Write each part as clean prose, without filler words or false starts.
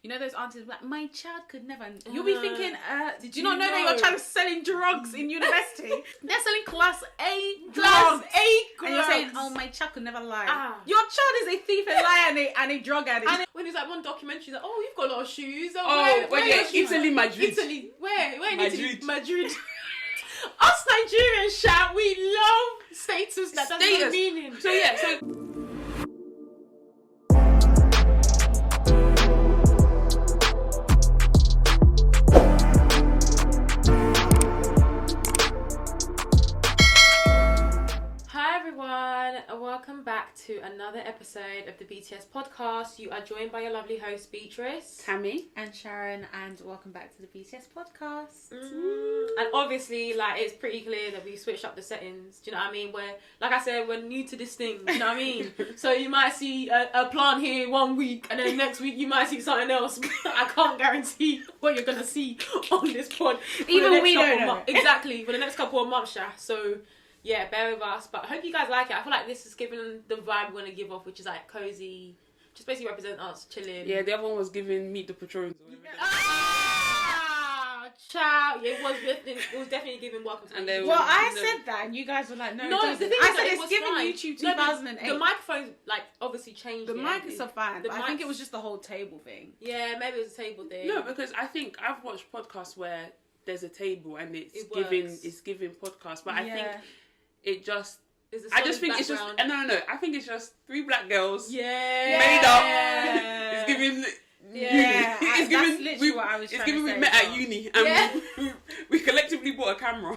You know those aunties like, my child could never. You'll be thinking, did you not know that your child is selling drugs in university? They're selling class A drugs. And you're saying, oh, my child could never lie. Your child is a thief, a liar, and a drug addict. And when there's like one documentary, like, oh, you've got a lot of shoes. Italy, Madrid. Italy, where in Italy? Madrid. Madrid. Us Nigerians, we love status that doesn't have meaning. So Hi everyone, and welcome back to another episode of the BTS Podcast. You are joined by your lovely hosts, Beatrice, Tammy, and Sharon, and welcome back to the BTS Podcast. And obviously, like, it's pretty clear that we switched up the settings. Do you know what I mean? We're, like I said, we're new to this thing. Do you know what I mean? So you might see a plant here 1 week, and then next week you might see something else. I can't guarantee what you're gonna see on this pod. Even we don't know. Exactly, for the next couple of months, yeah. So yeah, bear with us. But I hope you guys like it. I feel like this is giving the vibe we're gonna give off, which is like cozy, just basically represent us chilling. Yeah, the other one was giving Meet the Patrons. Ciao. Yeah, it was definitely giving welcome to the Well, I said that, and you guys were like, no, the thing is I that said it it's was giving fine. YouTube 2008. The microphones, like, obviously changed. The mics are fine, but I think mics- it was just the whole table thing. Yeah, maybe it was a table thing. No, because I think I've watched podcasts where there's a table and it's giving podcast, but I think it just. I just think background. it's just no. I think it's just three black girls. Made up. It's giving. Yeah, uni. It's that's giving. literally what I was trying to say. It's giving we met at uni and we collectively bought a camera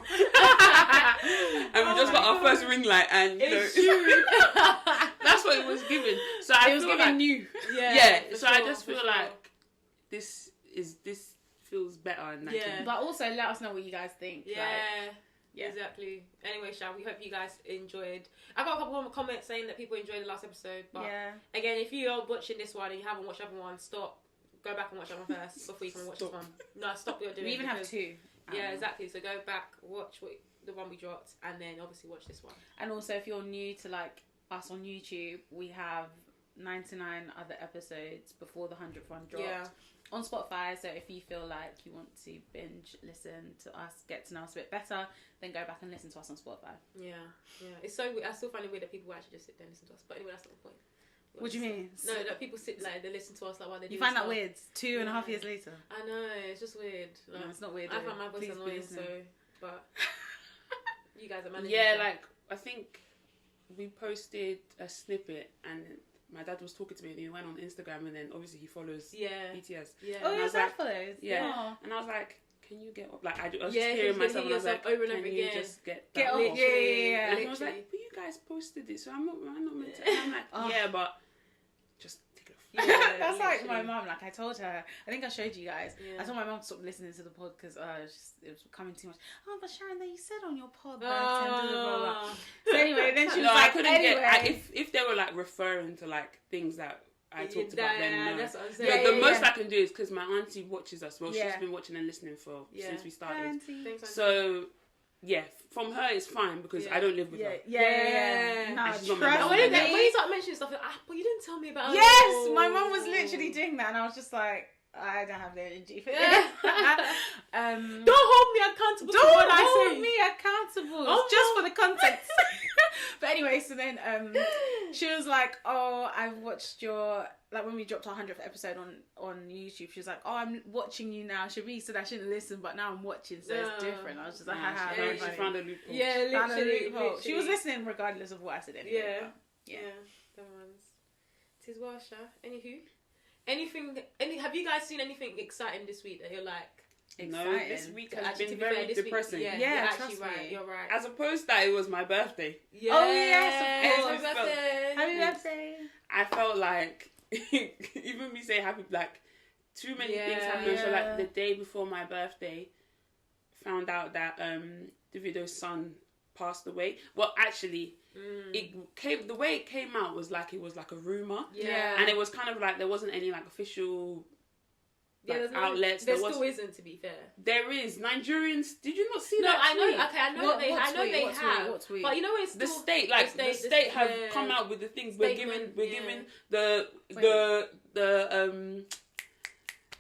and we just got our first ring light and it's true. That's what it was giving. So it was giving like, new. Yeah. So I just feel like this feels better and But also let us know what you guys think. Yeah, exactly. Anyway, we hope you guys enjoyed. I got a couple of comments saying that people enjoyed the last episode. But again, if you are watching this one and you haven't watched the other one, stop. Go back and watch that one first before you can watch this one. No, stop what you're doing. We even have two. Yeah, exactly. So go back, watch the one we dropped, and then obviously watch this one. And also, if you're new to like us on YouTube, we have 99 other episodes before the 100th one dropped. On Spotify, so if you feel like you want to binge listen to us, get to know us a bit better, then go back and listen to us on Spotify. Yeah. It's so weird. I still find it weird that people actually just sit there and listen to us. But anyway, that's not the point. What do you mean? No, that people sit like they listen to us like while they do. You find that weird? 2.5 years later. I know, it's just weird. Like, no, it's not weird. I find my voice annoying, so but you guys are managing. Yeah, like I think we posted a snippet and my dad was talking to me and he went on Instagram and then obviously he follows BTS. Yeah. Oh, your dad follows? Yeah. And I was like, can you get up? Like, I was just hearing myself and I was like, over and over can again. you just get up? Yeah. And he was like, but you guys posted it, so I'm not meant to. And I'm like, yeah, but just take it off. Yeah, that's like my mum. Like I told her, I think I showed you guys. I told my mum to stop listening to the pod because it was becoming too much. Oh, but Sharon, that you said on your pod that blah, blah, blah. So anyway, then she was like, if they were like referring to like things that I talked about, then no. That's what I'm saying. The most I can do is because my auntie watches us. Well, she's been watching and listening since we started. So. Yeah, from her it's fine because I don't live with her. Yeah. Nah, when you start mentioning stuff, like, but you didn't tell me about. Yes, my mum was literally doing that, and I was just like, I don't have the energy for it. Don't hold me accountable. Don't hold me accountable. Just for the context. But anyway, so then she was like, "Oh, I've watched your." Like when we dropped our 100th episode on YouTube, she was like, "Oh, I'm watching you now." Sharice said I shouldn't listen, but now I'm watching, so it's different. I was just like, she found a loophole. Yeah, literally. She was listening regardless of what I said anyway. Yeah. That one's. Tis well, Sha. Anywho, have you guys seen anything exciting this week that you're like? Exciting. No, this week has been very depressing. You're actually right. You're right. As opposed that it was my birthday. Yeah. Oh yes, of course. Happy birthday. I felt like even me saying happy, like too many things happened. So like the day before my birthday, found out that Davido's son passed away. Well, actually, the way it came out was like it was like a rumor. Yeah. And it was kind of like there wasn't any like official. Like, outlets. There still isn't, to be fair. There is. Nigerians. Did you not see that? I know. Okay, I know they have. What tweet? But you know, it's the state. Like the state have come out with the things. We're giving the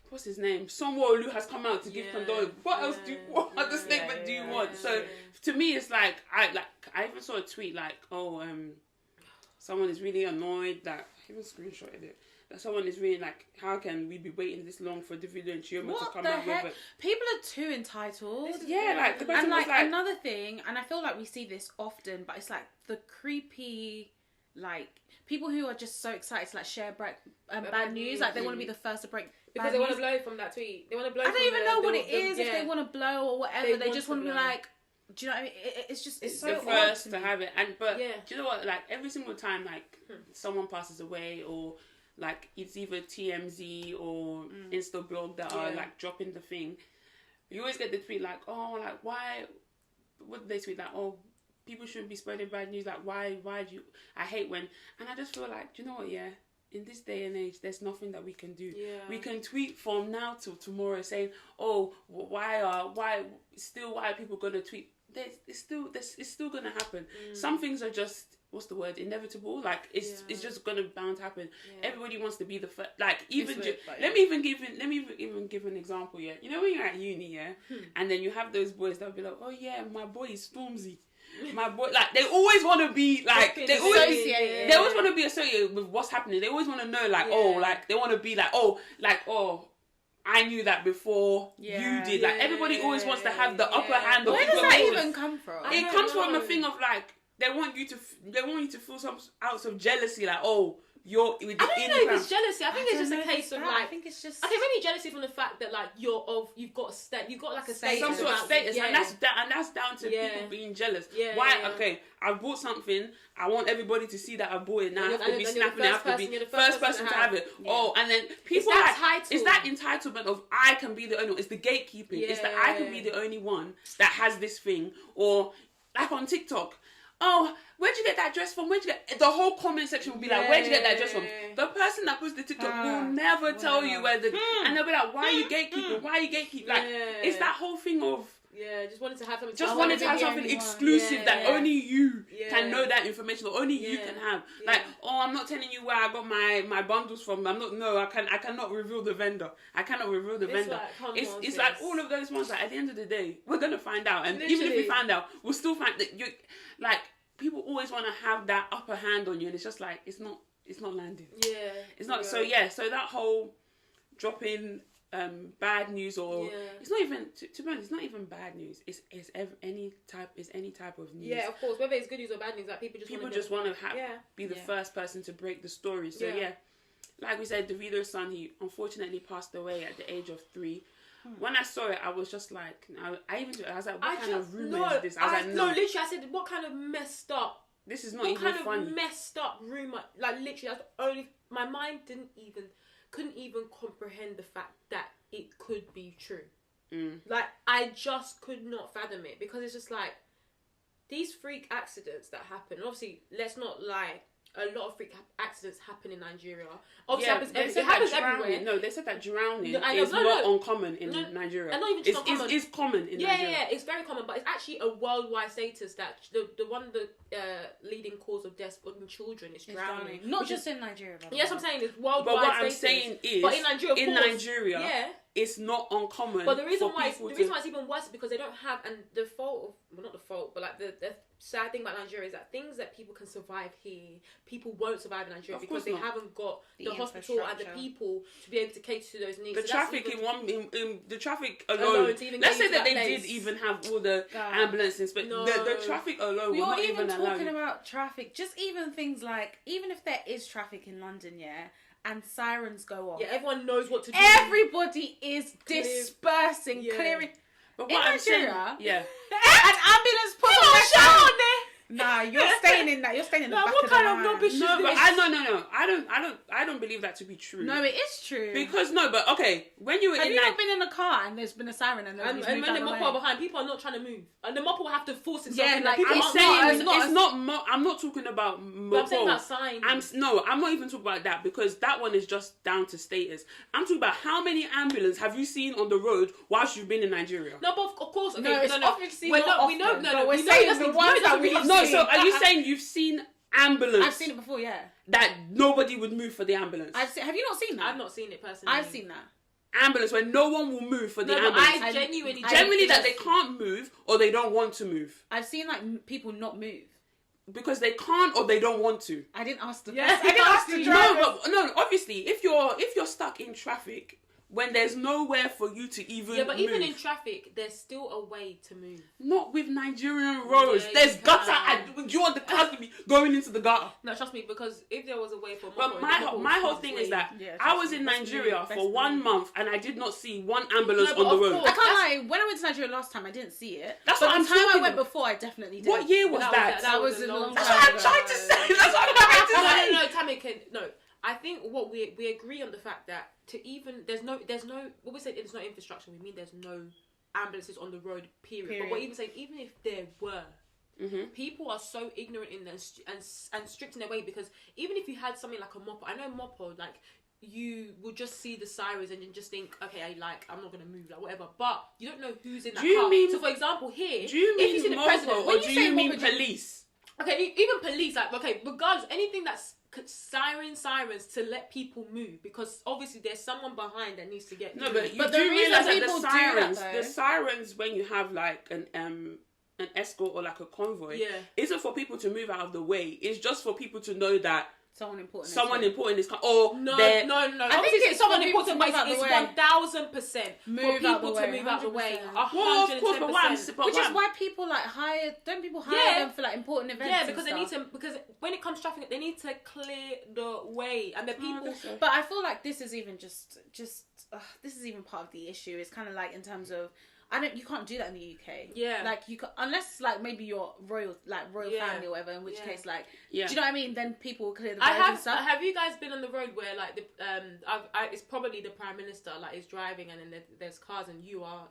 what's his name? Sonwo-Olu has come out to give condolence. What else what other statement do you want? So to me, it's like I even saw a tweet like, someone is really annoyed that I even screenshotted it. That someone is really like, how can we be waiting this long for Davido and Chioma to come out with it? People are too entitled. Yeah, like the person and was like another thing, and I feel like we see this often, but it's like the creepy, like people who are just so excited to like share bad news, like they want to be the first to break because they want to blow from that tweet. They want to blow. I don't even know what it is if they want to blow or whatever. They just want to be like. Do you know what I mean? It's just it's so the first to have it, but do you know what? Like every single time, like someone passes away or. Like, it's either TMZ or Instablog that are, like, dropping the thing. You always get the tweet, like, oh, like, why... What do they tweet? Like, oh, people shouldn't be spreading bad news. Like, why do you... I hate when... And I just feel like, do you know what, in this day and age, there's nothing that we can do. Yeah. We can tweet from now till tomorrow saying, oh, why are people going to tweet? It's still going to happen. Some things are just... What's the word? Inevitable. Like it's just gonna bound to happen. Yeah. Everybody wants to be the first. Like even let me even give an example. Yeah, you know when you're at uni, and then you have those boys that'll be like, oh yeah, my boy is Stormzy. My boy, like they always want to be like they always want to be associated with what's happening. They always want to know like they want to be like I knew that before you did. Like everybody always wants to have the upper hand. Where does that even come from? It comes from a thing of like. They want you to feel some ounce of jealousy, like you're. With the I don't know if it's jealousy. I think it's just a case of like. I think it's just. Okay, maybe jealousy from the fact that like you've got like a status, some sort of status, and that's down to people being jealous. Yeah, why? Yeah. Okay, I bought something. I want everybody to see that I bought it. Now I have to be snapping it. I have to be the first person to have it. Yeah. Oh, and then people it's that entitlement of I can be the only one. It's the gatekeeping. Yeah. It's that I can be the only one that has this thing, or like on TikTok. Oh, where'd you get that dress from? The whole comment section will be like, where'd you get that dress from? The person that puts the TikTok will never tell you where and they'll be like, why are you gatekeeping? Why are you gatekeeping? Like, it's that whole thing of just wanted to have something. Just wanted to have something exclusive that only you can know that information, or only you can have. Like, I'm not telling you where I got my bundles from. I cannot reveal the vendor. I cannot reveal the vendor. It's like all of those ones. Like at the end of the day, we're gonna find out, and even if we find out, we'll still find that you like. People always want to have that upper hand on you, and it's just like it's not landing. Yeah, it's not. So so that whole dropping bad news, or it's not even to be honest, it's not even bad news. It's any type of news. Yeah, of course. Whether it's good news or bad news, like people just want to be the first person to break the story. So like we said, Davido's son, he unfortunately passed away at the age of 3. When I saw it, I was just like, I was like, what kind of rumour is this? I was like, no. Literally, I said, what kind of messed up? This is not even funny. What kind of messed up rumour? Like, literally, that's the only. My mind couldn't even comprehend the fact that it could be true. Like, I just could not fathom it, because it's just like these freak accidents that happen. Obviously, let's not lie. A lot of freak accidents happen in Nigeria. Obviously, it happens everywhere. No, they said that drowning is not uncommon in Nigeria. And not even just uncommon. It's common in Nigeria. Yeah, it's very common, but it's actually a worldwide status that the leading cause of death in children is drowning. Not just in Nigeria. Yes, I'm saying it's worldwide. But what status. I'm saying is, but in Nigeria, it's not uncommon. But the reason why it's even worse is because they don't have, and the fault of, not the fault, but like the sad thing about Nigeria is that things that people can survive here, people won't survive in Nigeria because they haven't got the hospital and the people to be able to cater to those needs. The traffic the traffic alone. Let's say that they did even have all the ambulances, but the traffic alone. You're even talking about traffic. Just even things like, even if there is traffic in London, and sirens go off. Yeah, everyone knows what to do. Everybody is dispersing, clearing. But what I'm saying, an ambulance put on Nah, you're staying in that. You're staying in the back of the line. What kind of rubbish is this? No, but I don't believe that to be true. No, it is true. Because when you were have you not been in a car and there's been a siren and when the mopper behind, people are not trying to move, and the mopper will have to force itself. Yeah, like I'm saying, it's not. I'm not talking about mopper. I'm saying about signs. I'm not even talking about that, because that one is just down to status. I'm talking about how many ambulances have you seen on the road whilst you've been in Nigeria? No, but of course, no, it's obviously not often. We're saying the ones that we know. So are you saying you've seen ambulance? I've seen it before, yeah. That nobody would move for the ambulance. Have you not seen that? I've not seen it personally. I've seen that. ambulance where no one will move for the ambulance. I genuinely that they can't move or they don't want to move. I've seen like people not move because they can't or they don't want to. I didn't ask the Yeah, I didn't ask the driver. No, obviously, if you're stuck in traffic when there's nowhere for you to even but move. even in traffic, there's still a way to move. Not with Nigerian roads. Yeah, There's gutter. Do you want the cars to be going into the gutter? No, trust me, because if there was a way for but my whole thing is that I was in Nigeria for 1 month and I did not see one ambulance on the road. I can't lie. When I went to Nigeria last time, I didn't see it. That's but what I'm the time I talking went about. before, I definitely did. What year was that? That was a long time That's what I'm trying to say. That's what I'm trying to say. No, Tammy, no. I think what we agree on the fact that there's no when we say there's no infrastructure, we mean there's no ambulances on the road. Period. But we're even saying even if there were, people are so ignorant in this and strict in their way, because even if you had something like a mopper, I know mopper, like you will just see the sirens and you just think, okay, I'm not gonna move, like whatever. But you don't know who's in that car. So for example, here, do you mean if you see the president, or do you mean police? Okay, even police, like, okay, regardless, anything that's sirens to let people move, because obviously there's someone behind that needs to get No, through. but you But do the reason realize that people do that, the sirens when you have like an escort or like a convoy, isn't for people to move out of the way. It's just for people to know that someone important is coming. Or no. I think it's someone for people important, to but move it's out the way. 1000% for Move people out the to way, move out the way. 100%. 110%. Well, of course, Which is why people like hire. Don't people hire them for like important events? Yeah, because they need to. Because when it comes to traffic, they need to clear the way, and the people. But I feel like this is even just this is even part of the issue. It's kind of like in terms of. You can't do that in the UK. Yeah. Like you can, unless like maybe you're royal family or whatever, in which case like, do you know what I mean? Then people clear the road and stuff. Have you guys been on the road where like it's probably the Prime Minister like is driving and then there's cars and you are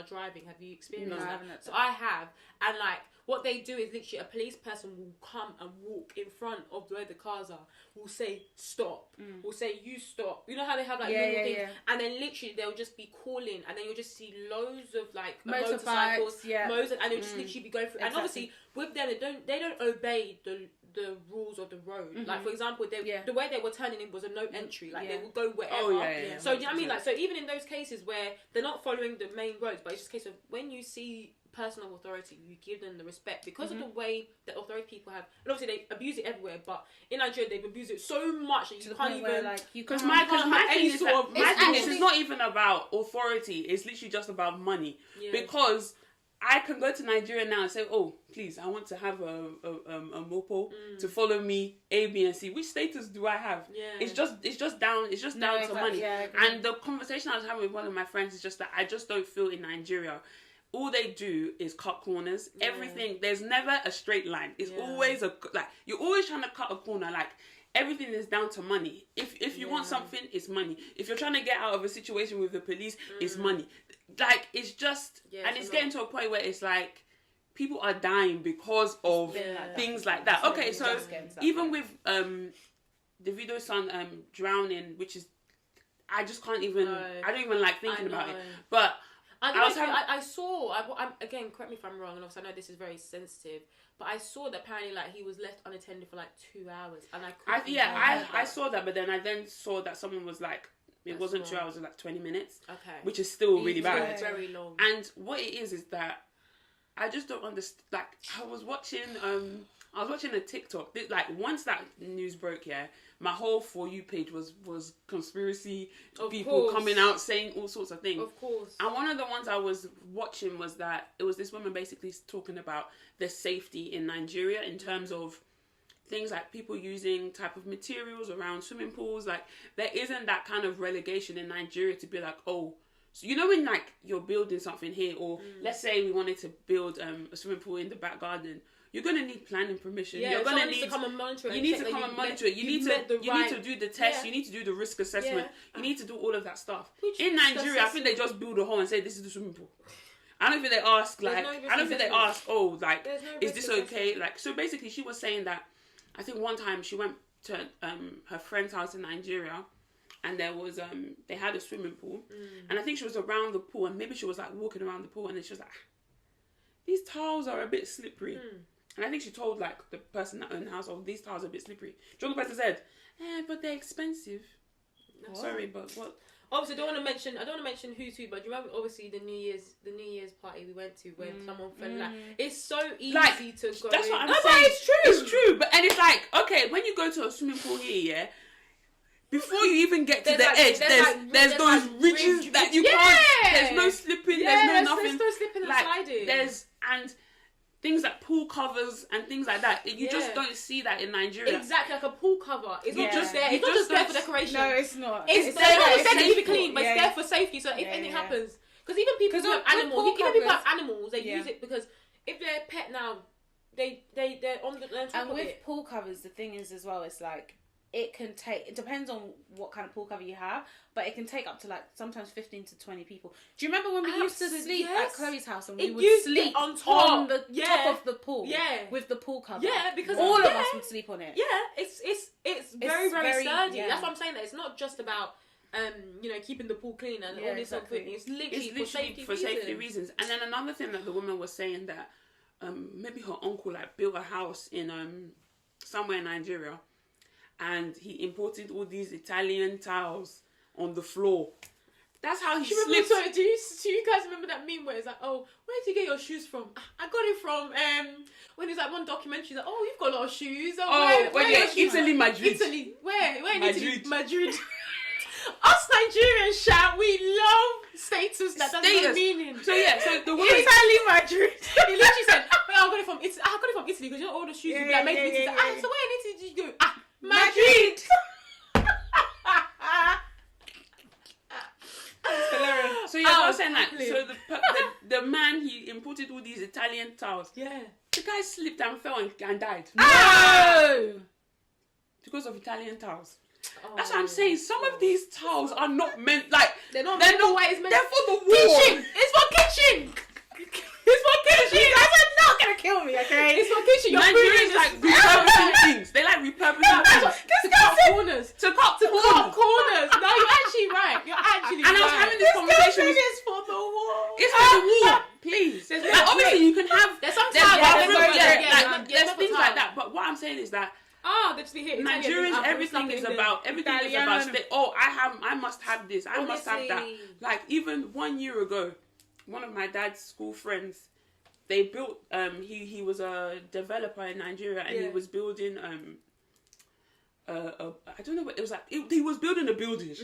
driving? Have you experienced that? I haven't. So I have, and like what they do is literally a police person will come and walk in front of where the cars are. Will say stop. Will say you stop. You know how they have like little things, and then literally they'll just be calling, and then you'll just see loads of like motorcycles, and they'll just literally be going through. Exactly. And obviously with them, they don't obey the rules of the road. Like for example, the way they were turning in was a no entry. Like they would go wherever. So do you know what I mean? Like so even in those cases where they're not following the main roads, but it's just a case of when you see personal authority, you give them the respect because of the way that authority people have, and obviously they abuse it everywhere, but in Nigeria they've abused it so much that you can't even because my thing is it's not even about authority, it's literally just about money. Because I can go to Nigeria now and say, oh please, I want to have a mopo to follow me A, B and C. Which status do I have? It's just down to money. And the conversation I was having with one of my friends is just that I just don't feel in Nigeria all they do is cut corners. Everything, there's never a straight line. It's always you're always trying to cut a corner. Like everything is down to money. If you want something, it's money. If you're trying to get out of a situation with the police, it's money. Like it's just, and it's getting to a point where it's like people are dying because of things like that. Okay, so even with Davido's son drowning, which is, I just can't even. I don't even like thinking about it, but. I saw, again, correct me if I'm wrong, and obviously I know this is very sensitive, but I saw that apparently like he was left unattended for like 2 hours, and I saw that, but then I saw that someone was like, it wasn't 2 hours, it was like 20 minutes, which is still really bad. Very long. And what it is that I just don't understand. Like I was watching a TikTok. Like once that news broke, my whole For You page was conspiracy people coming out saying all sorts of things. Of course. And one of the ones I was watching was that it was this woman basically talking about the safety in Nigeria in terms of things like people using type of materials around swimming pools. Like there isn't that kind of relegation in Nigeria to be like, oh, so you know when like you're building something here, or let's say we wanted to build a swimming pool in the back garden. You're gonna need planning permission. You're gonna need to come and monitor it. You need to come and monitor it. You need to do the test. You need to do the risk assessment. You need to do all of that stuff. In Nigeria, I think they just build a hole and say this is the swimming pool. I don't think they ask oh, like, is this okay? Like, so basically, she was saying that I think one time she went to her friend's house in Nigeria, and there was they had a swimming pool, and I think she was around the pool, and maybe she was like walking around the pool, and then she was like, these tiles are a bit slippery. And I think she told like the person that owned the house, oh, these tiles are a bit slippery. The person said, but they're expensive. I'm sorry, but what? obviously, I don't want to mention who's who, but do you remember obviously the New Year's party we went to when someone fell like it's so easy to go. That's what I'm But saying. it's true. It's true, but and it's like okay, when you go to a swimming pool here, yeah. Before you even get to the edge, there's those ridges that you can't. There's no slipping. There's no nothing. There's no slipping and sliding. And things like pool covers and things like that. You just don't see that in Nigeria. Exactly, like a pool cover. It's not just there. It's not just there for decoration. No, it's not. It's there to keep it clean, but it's there for safety. So if anything happens, because even people who have animals, they use it because if they're a pet now, they're on the top and of with it. pool covers, the thing is as well, it's like. It depends on what kind of pool cover you have, but it can take up to like sometimes 15 to 20 people. Do you remember when we used to sleep at Chloe's house and we would sleep on the top of the pool with the pool cover? Yeah, because all of us would sleep on it. Yeah, it's very sturdy. Yeah. That's what I'm saying. That it's not just about keeping the pool clean and all this stuff. It's literally for safety reasons. And then another thing that the woman was saying that maybe her uncle like built a house in somewhere in Nigeria. And he imported all these Italian tiles on the floor. That's how he slipped. So do you guys remember that meme where it's like, oh, where did you get your shoes from? I got it from when it's like one documentary like, oh, you've got a lot of shoes. Italy, Madrid. Italy, where in Madrid. Italy? Madrid. Us Nigerians, we love status that doesn't have meaning. So the woman Italy, Madrid. He literally said, I got it from Italy. I got it from Italy because you know all the shoes you like made in Italy. So where in Italy did you go? Madrid. So I was saying like, so the man, he imported all these Italian towels. Yeah. The guy slipped and fell and died. No! Because of Italian towels. That's what I'm saying. Some of these towels are not meant they're not They're for the wall. Kitchen. It's for kitchen. You guys are not gonna kill me, okay? It's for kitchen. Nigerians like repurposing things. They like repurposing things. To cut corners. To cut corners. No, you're actually right. And I was having this conversation. It's for the wall. It's for the wall. Please. Like, obviously, you can have. There's some there's things like that. But what I'm saying is that. They just be here. Nigerians, everything is about I must have this. I must have that. Like even 1 year ago, one of my dad's school friends, they built. He was a developer in Nigeria, and he was building. I don't know what it was like. He was building a building,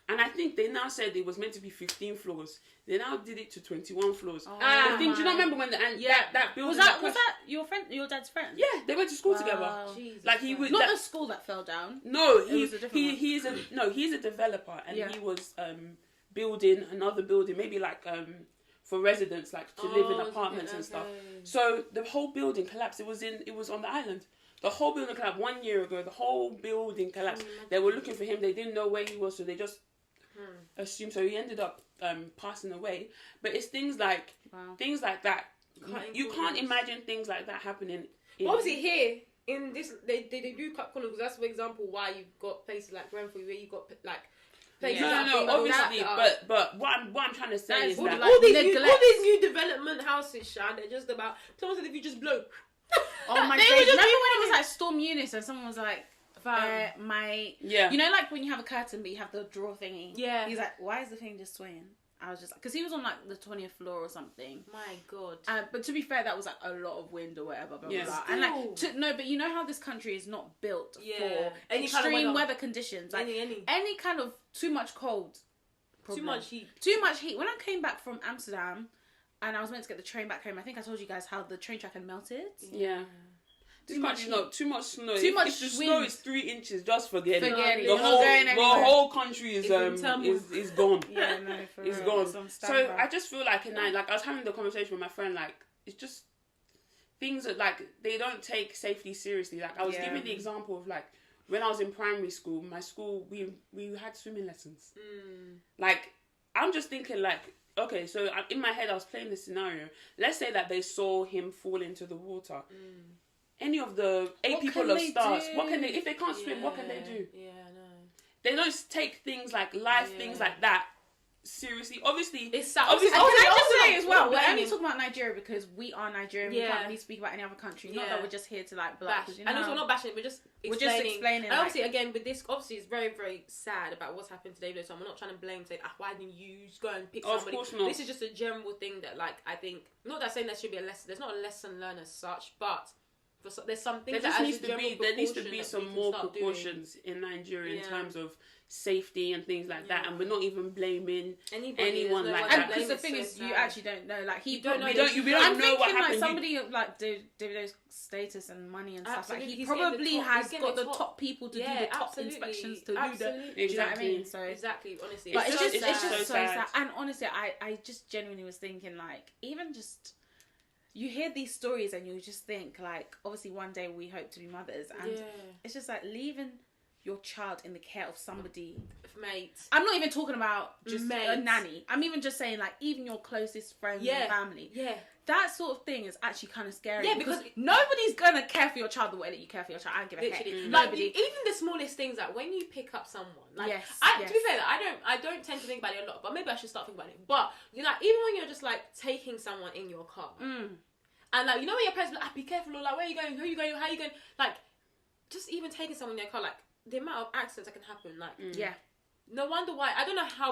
and I think they now said it was meant to be 15 floors. They now did it to 21 floors. The thing, do you not remember when that building was that your friend, your dad's friend? Yeah, they went to school together. Jesus like he was not the school that fell down. No, he's a developer, and he was building another building, maybe like for residents, like to live in apartments and stuff. So the whole building collapsed. It was on the island. The whole building collapsed 1 year ago. The whole building collapsed. They were looking for him. They didn't know where he was, so they just assumed. So he ended up passing away. But it's things like that. You can't imagine things like that happening. Obviously, here in this, they do cut corners because that's for example why you've got places like Grenfell where you've got like. No, obviously, but what I'm trying to say is that all these new development houses, Shan, they're just about. Someone said if you just blow. Oh my god! Remember when it was like Storm Eunice and someone was like, you know, like when you have a curtain but you have the drawer thingy. Yeah. He's like, why is the thing just swaying? I was just because he was on like the 20th floor or something. My god. But to be fair, that was like a lot of wind or whatever. Blah, blah, blah. And like but you know how this country is not built for any extreme kind of weather conditions. Like any kind of too much cold. Problem. Too much heat. When I came back from Amsterdam. And I was meant to get the train back home. I think I told you guys how the train track had melted. Yeah. Too much snow. Too much snow. Too much if the snow is 3 inches, just forget it. The whole country is gone. Yeah, no, for it's real. gone. So I just feel like I was having the conversation with my friend. Like it's just things that like they don't take safety seriously. Like I was giving the example of like when I was in primary school. My school we had swimming lessons. Like I'm just thinking like. Okay, so in my head I was playing this scenario. Let's say that they saw him fall into the water. Any of the 8 people of stars, what can they, if they can't swim, what can they do? Yeah, I know. They don't take things like life, things like that seriously, obviously, it's obviously. And can I just say as well, we're we're only talking about Nigeria because we are Nigerian. We can't really speak about any other country. Not that we're just here to like bash. you know, and also, we're not bashing. We're just explaining. And obviously, again, with this, obviously, it's very, very sad about what's happened to David. So we're not trying to blame, say, why didn't you go and pick somebody? Of course not. This is just a general thing that, like, I think, not that saying there should be a lesson. There's not a lesson learned as such, but there's something there needs to be some more precautions in Nigeria in terms of safety and things like that, and we're not even blaming anyone like that. Because the thing is, you actually don't know. Like we don't know what happened. Like somebody like Davido's status and money and stuff. Like he probably has got the top people to do the top inspections to do the. Do you know what I mean? So exactly, honestly, but it's just so sad. And honestly, I just genuinely was thinking, like, even just. You hear these stories and you just think, like, obviously one day we hope to be mothers, and it's just like leaving your child in the care of somebody. Mate. I'm not even talking about just a nanny. I'm even just saying, like, even your closest friends and family. Yeah. That sort of thing is actually kind of scary. Yeah, because nobody's going to care for your child the way that you care for your child. I don't give a heck. Nobody. Even the smallest things, like when you pick up someone. Like, to be fair, I don't tend to think about it a lot, but maybe I should start thinking about it. But, you know, even when you're just, like, taking someone in your car. And, like, you know when your parents be like, be careful, or like, where are you going? Who are you going? How are you going? Like, just even taking someone in your car, like, the amount of accidents that can happen, like, no wonder why. I don't know how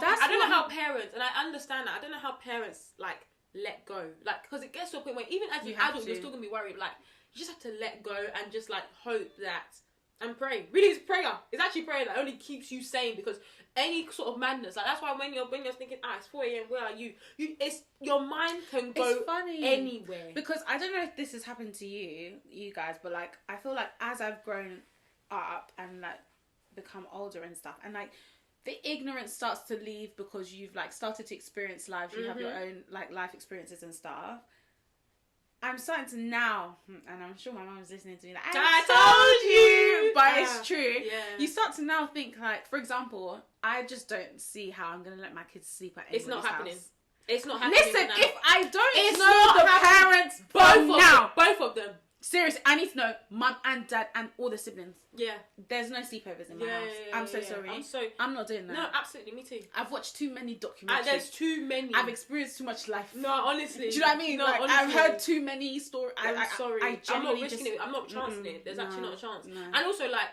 parents, and I understand that, I don't know how parents, like, let go. Like, because it gets to a point where even as an adult, you're still going to be worried. Like, you just have to let go and just, like, hope that, and pray. Really, it's prayer. It's actually prayer that only keeps you sane, because any sort of madness, like, that's why when you're thinking, it's 4 a.m, where are you? It's your mind can go anywhere. Because I don't know if this has happened to you guys, but, like, I feel like as I've grown up and, like, become older and stuff, and, like, the ignorance starts to leave because you've, like, started to experience life. You have your own, like, life experiences and stuff. I'm starting to now, and I'm sure my mum's listening to me, like, I told you! But it's true. Yeah. You start to now think, like, for example, I just don't see how I'm going to let my kids sleep at anybody's house. It's not happening. It's not happening. Listen, now. If I don't know the parents, both of them. Seriously, I need to know mum and dad and all the siblings. Yeah. There's no sleepovers in my house. I'm so sorry. I'm not doing that. No, absolutely, me too. I've watched too many documentaries. There's too many. I've experienced too much life. No, honestly. Do you know what I mean? No, like, honestly. I've heard too many stories. I'm sorry. I'm not risking it. I'm not chancing it. There's actually not a chance. No. And also, like,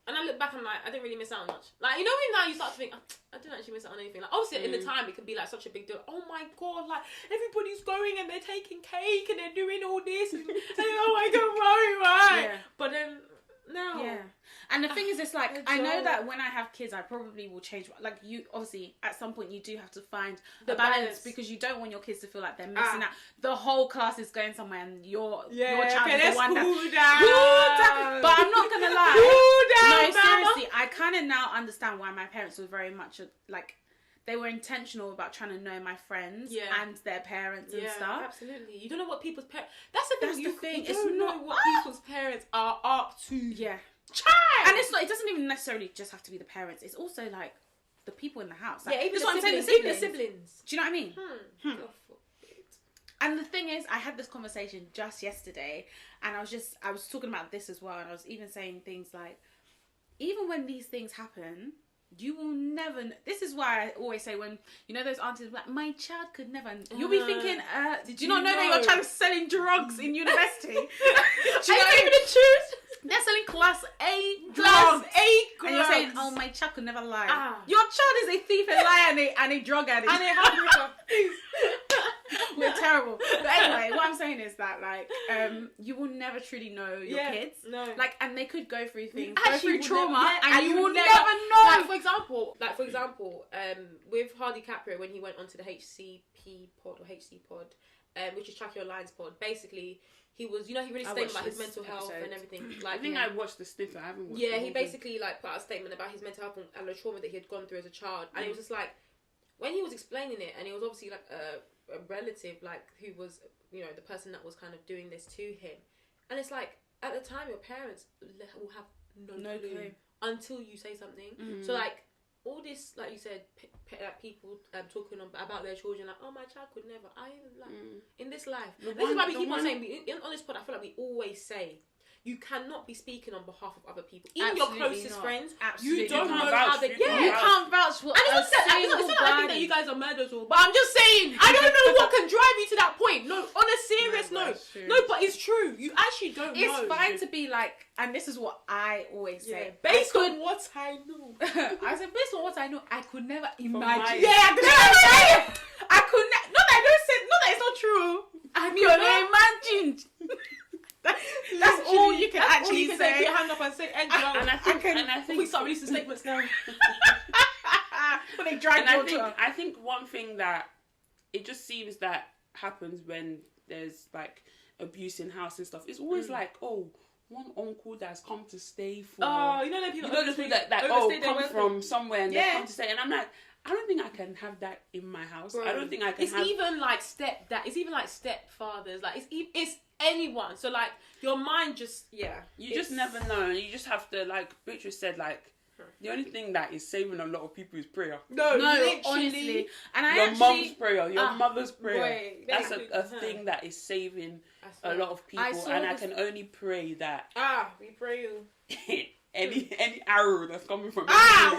and I look back and, like, I didn't really miss out on much. Like, you know when now you start to think, I didn't actually miss out on anything. Like, obviously, in the time, it could be, like, such a big deal. Oh, my God, like, everybody's going and they're taking cake and they're doing all this. And oh, my God, right? Yeah. But then, no. Yeah. And the thing is, it's like, I know that when I have kids, I probably will change. Like, you, obviously, at some point, you do have to find the balance, because you don't want your kids to feel like they're missing out. The whole class is going somewhere and your child is the one that's cool down. But I'm not going to lie. No, seriously, I kind of now understand why my parents were very much, like, they were intentional about trying to know my friends and their parents and stuff. Absolutely. You don't know what people's parents... That's the thing. You don't know what people's parents are up to. Yeah. Child! And it's not, it doesn't even necessarily just have to be the parents. It's also, like, the people in the house. Like, even the siblings. Do you know what I mean? And the thing is, I had this conversation just yesterday, and I was talking about this as well, and I was even saying things like, even when these things happen, you will never... This is why I always say, when, you know, those aunties like, my child could never... You'll be thinking, did you not know that your child is selling drugs in university? Do you know even the truth? They're selling class A drugs. And you're saying, oh, my child could never lie. Your child is a thief, a liar, and a drug addict. And a heartbreaker. We're terrible. But anyway, what I'm saying is that, like, you will never truly know your kids. No. Like, and they could go through things, go through trauma, and you will never know. Like, for example, with Hardy Caprio, when he went onto the HC pod, which is Track Your Lines pod, basically, he was, you know, he really stated about his mental health and everything. Like, I think I watched the snippet. I haven't watched. Yeah, he basically, like, put out a statement about his mental health and the trauma that he had gone through as a child, and it was just like, when he was explaining it, and it was obviously like a relative, like, who was, you know, the person that was kind of doing this to him, and it's like, at the time, your parents will have no clue until you say something. So, like, all this, like you said, people talking about their children, like, oh, my child could never. In this life. This is why we keep on saying, on this pod, I feel like we always say, you cannot be speaking on behalf of other people. Even your closest friends, Absolutely. you don't You can't know vouch. how they. You can't You vouch. can't vouch for And it's not that I think that you guys are murderers all, but I'm just saying, I don't know what can drive you to that point. No, on a serious note. No, but it's true. You actually don't know. It's fine to be like, and this is what I always say. Based on what I know. I said, based on what I know, I could never imagine. my- Yeah, I could never. I could not that I don't say, not that it's not true. I could have imagined. That's all you can actually say. Put your hand up and say, And I think we start releasing statements now. When they drag And you onto I think one thing that it just seems that happens when there's like abuse in house and stuff, it's always like, oh, one uncle that's come to stay for. Oh, you know them people. You know the people that come from somewhere and they come to stay, and I'm like, I don't think I can have that in my house. Bro, I don't think I can. It's even like stepfathers. Like it's anyone. So like your mind just You just never know. You just have to, like Beatrice said, like. The only thing that is saving a lot of people is prayer. No, literally. honestly. And your mum's prayer, your mother's prayer. Boy, that's a thing that is saving a lot of people. And I can only pray that we pray you. any arrow that's coming from we cast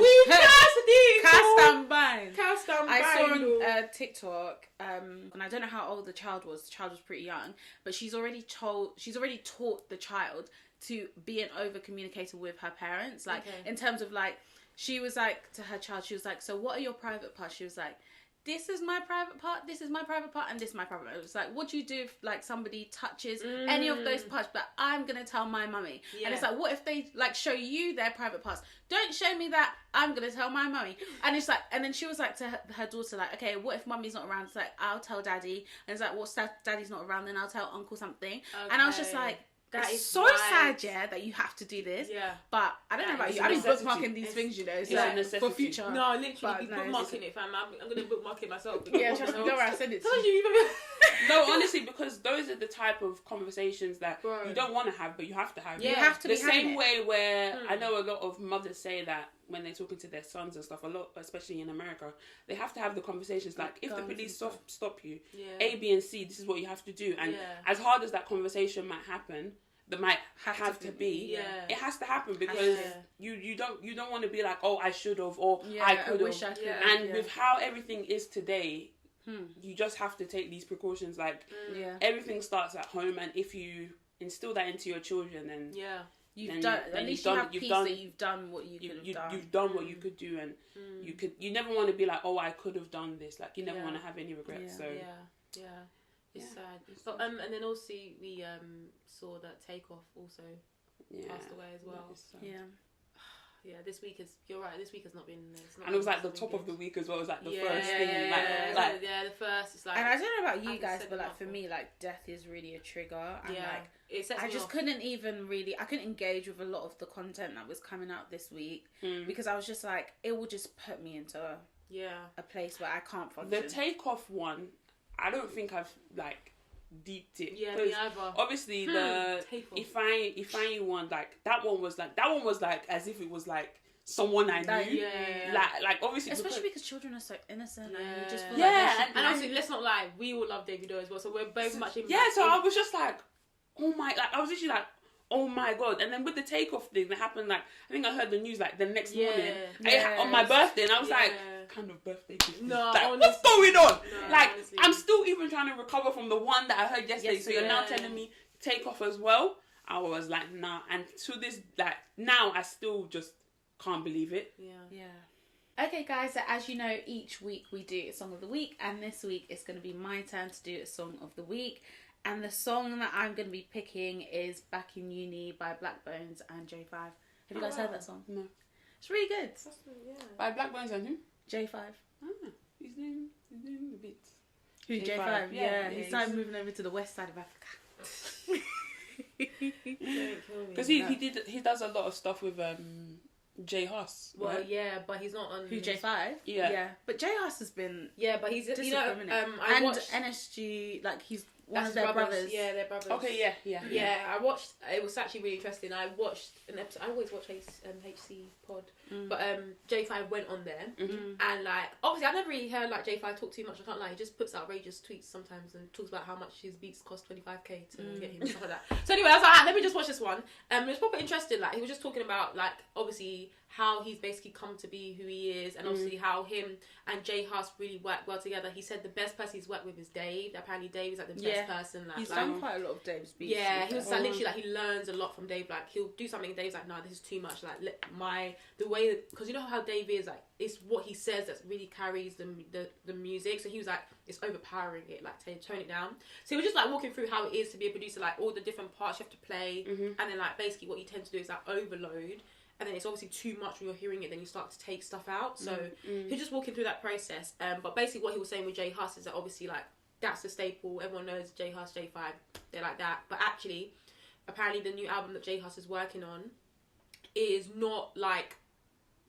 and bind. I saw bind. on TikTok, and I don't know how old the child was. The child was pretty young, but she's already taught the child to be an over communicator with her parents, like in terms of like, she was like to her child, she was like, so what are your private parts? She was like, this is my private part, this is my private part, and this is my private part. It was like, what do you do if like somebody touches any of those parts? But I'm gonna tell my mummy. And it's like, what if they like show you their private parts? Don't show me that, I'm gonna tell my mummy. And it's like, and then she was like to her daughter, like, okay, what if mummy's not around? It's like, I'll tell daddy. And it's like, well, daddy's not around, then I'll tell uncle something. And I was just like, that is so sad, that you have to do this. Yeah. But I don't know about you. I've been bookmarking these things, you know. It's like for future. No, literally, bookmarking it, fam. I'm going to bookmark it myself. Yeah, trust me. Don't worry, I send it to you. No, honestly, because those are the type of conversations that you don't want to have, but you have to have. Yeah, you have to be the same way where I know a lot of mothers say that when they're talking to their sons and stuff, a lot, especially in America, they have to have the conversations like, if the police stop you, A, B, and C, this is what you have to do. And as hard as that conversation might happen, that might have to be, it has to happen, because you don't want to be like, oh, I should have, or I could have. And with how everything is today, you just have to take these precautions. Like everything starts at home, and if you instill that into your children, then you've done. At least you have peace that you've done what you could have done. You've done what you could do, and you never want to be like, oh, I could have done this. Like you never want to have any regrets. So it's sad. So, and then also we saw that Takeoff also passed away as well. Yeah, this week you're right, this week has not been... and it was like the top of the week as well. It was like the first thing. The first, it's like... And I don't know about you guys, but like for me, like death is really a trigger. And like, I just couldn't even really... I couldn't engage with a lot of the content that was coming out this week because I was just like, it will just put me into a place where I can't function. The Takeoff one, I don't think I've like deeped it. Yeah, me either. Obviously, the if I one, like that one was like as if it was like someone I knew. Like obviously, especially because children are so innocent. And you just feel and obviously, let's not lie, we all love Davido as well, so we're both much in. Yeah, so I was just like, oh my, like I was literally like, oh my god. And then with the Takeoff thing that happened, like I think I heard the news like the next morning on my birthday, and I was like, kind of birthday gift? No, like, honestly, what's going on? No, like honestly. I'm still even trying to recover from the one that I heard yesterday. So you're now telling me Takeoff as well? I was like, nah. And to this, like now, I still just can't believe it. Yeah. Okay, guys. So as you know, each week we do a song of the week, and this week it's going to be my turn to do a song of the week. And the song that I'm going to be picking is "Back in Uni" by Black Bones and J5. Have you guys heard that song? No. It's really good. By Black Bones and who? J5. He's doing a bit. Who, J5? Yeah, he started moving over to the west side of Africa. Because he does a lot of stuff with J Huss. Well, right? yeah, but he's not on. Who, J5? Yeah. But J Huss has been. Yeah, but he's and NSG, like he's one of their brothers. Yeah, their brothers. Okay, yeah. I watched. It was actually really interesting. I watched an episode. I always watch HC Pod, but J5 went on there, and like obviously I never really heard like J5 talk too much. I can't lie. He just puts outrageous tweets sometimes and talks about how much his beats cost 25k to get him and stuff like that. So anyway, I was like, let me just watch this one. It was proper interesting. Like he was just talking about like obviously how he's basically come to be who he is, and obviously how him and Jay Huss really work well together. He said the best person he's worked with is Dave. Apparently Dave is like the best person. Like, he's done quite a lot of Dave's beats. Yeah, he was like literally like he learns a lot from Dave. Like he'll do something, Dave's like, nah, this is too much. Like the way, because you know how Dave is, like it's what he says that really carries the music. So he was like, it's overpowering it, like tone it down. So he was just like walking through how it is to be a producer, like all the different parts you have to play, and then like basically what you tend to do is like overload. And then it's obviously too much when you're hearing it, then you start to take stuff out. So he's just walking through that process. But basically what he was saying with Jay Huss is that obviously like that's the staple. Everyone knows Jay Huss, J5, they're like that. But actually, apparently the new album that Jay Huss is working on is not like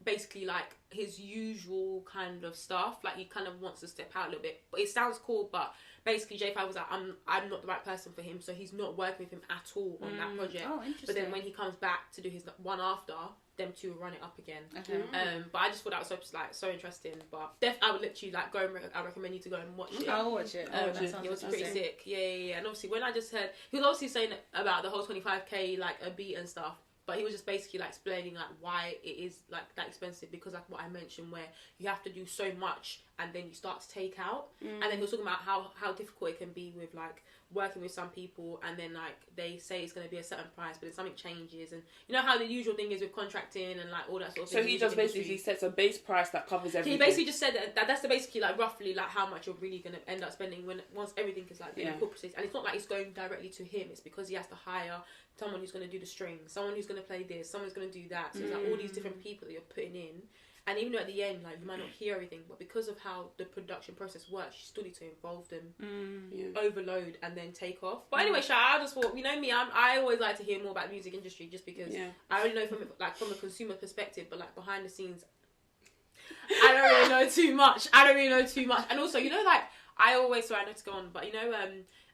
basically like his usual kind of stuff. Like he kind of wants to step out a little bit. But it sounds cool, but basically J5 was like, I'm not the right person for him, so he's not working with him at all on that project. Oh, interesting. But then when he comes back to do his one after, them two will run it up again. Okay. But I just thought that was so interesting. But I would literally like go and I recommend you to go and watch it. I'll watch it. It was pretty sick. Yeah. And obviously when I just heard, he was obviously saying about the whole 25k like a beat and stuff. But he was just basically like explaining like why it is like that expensive, because like what I mentioned, where you have to do so much and then you start to take out. And then he was talking about how difficult it can be with like working with some people, and then like they say it's going to be a certain price, but then something changes, and you know how the usual thing is with contracting and like all that sort of thing. So he just basically sets a base price that covers everything. So he basically just said that that's basically like roughly like how much you're really going to end up spending once everything is like incorporated. And it's not like it's going directly to him, it's because he has to hire someone who's going to do the strings, someone who's going to play this, someone's going to do that. So it's like all these different people that you're putting in. And even though at the end, like, you might not hear everything, but because of how the production process works, you still need to involve them, overload, and then take off. But anyway, I just thought, you know me, I always like to hear more about the music industry, just because I only know from a consumer perspective, but like behind the scenes, I don't really know too much. And also, you know, like, I know to go on, but you know,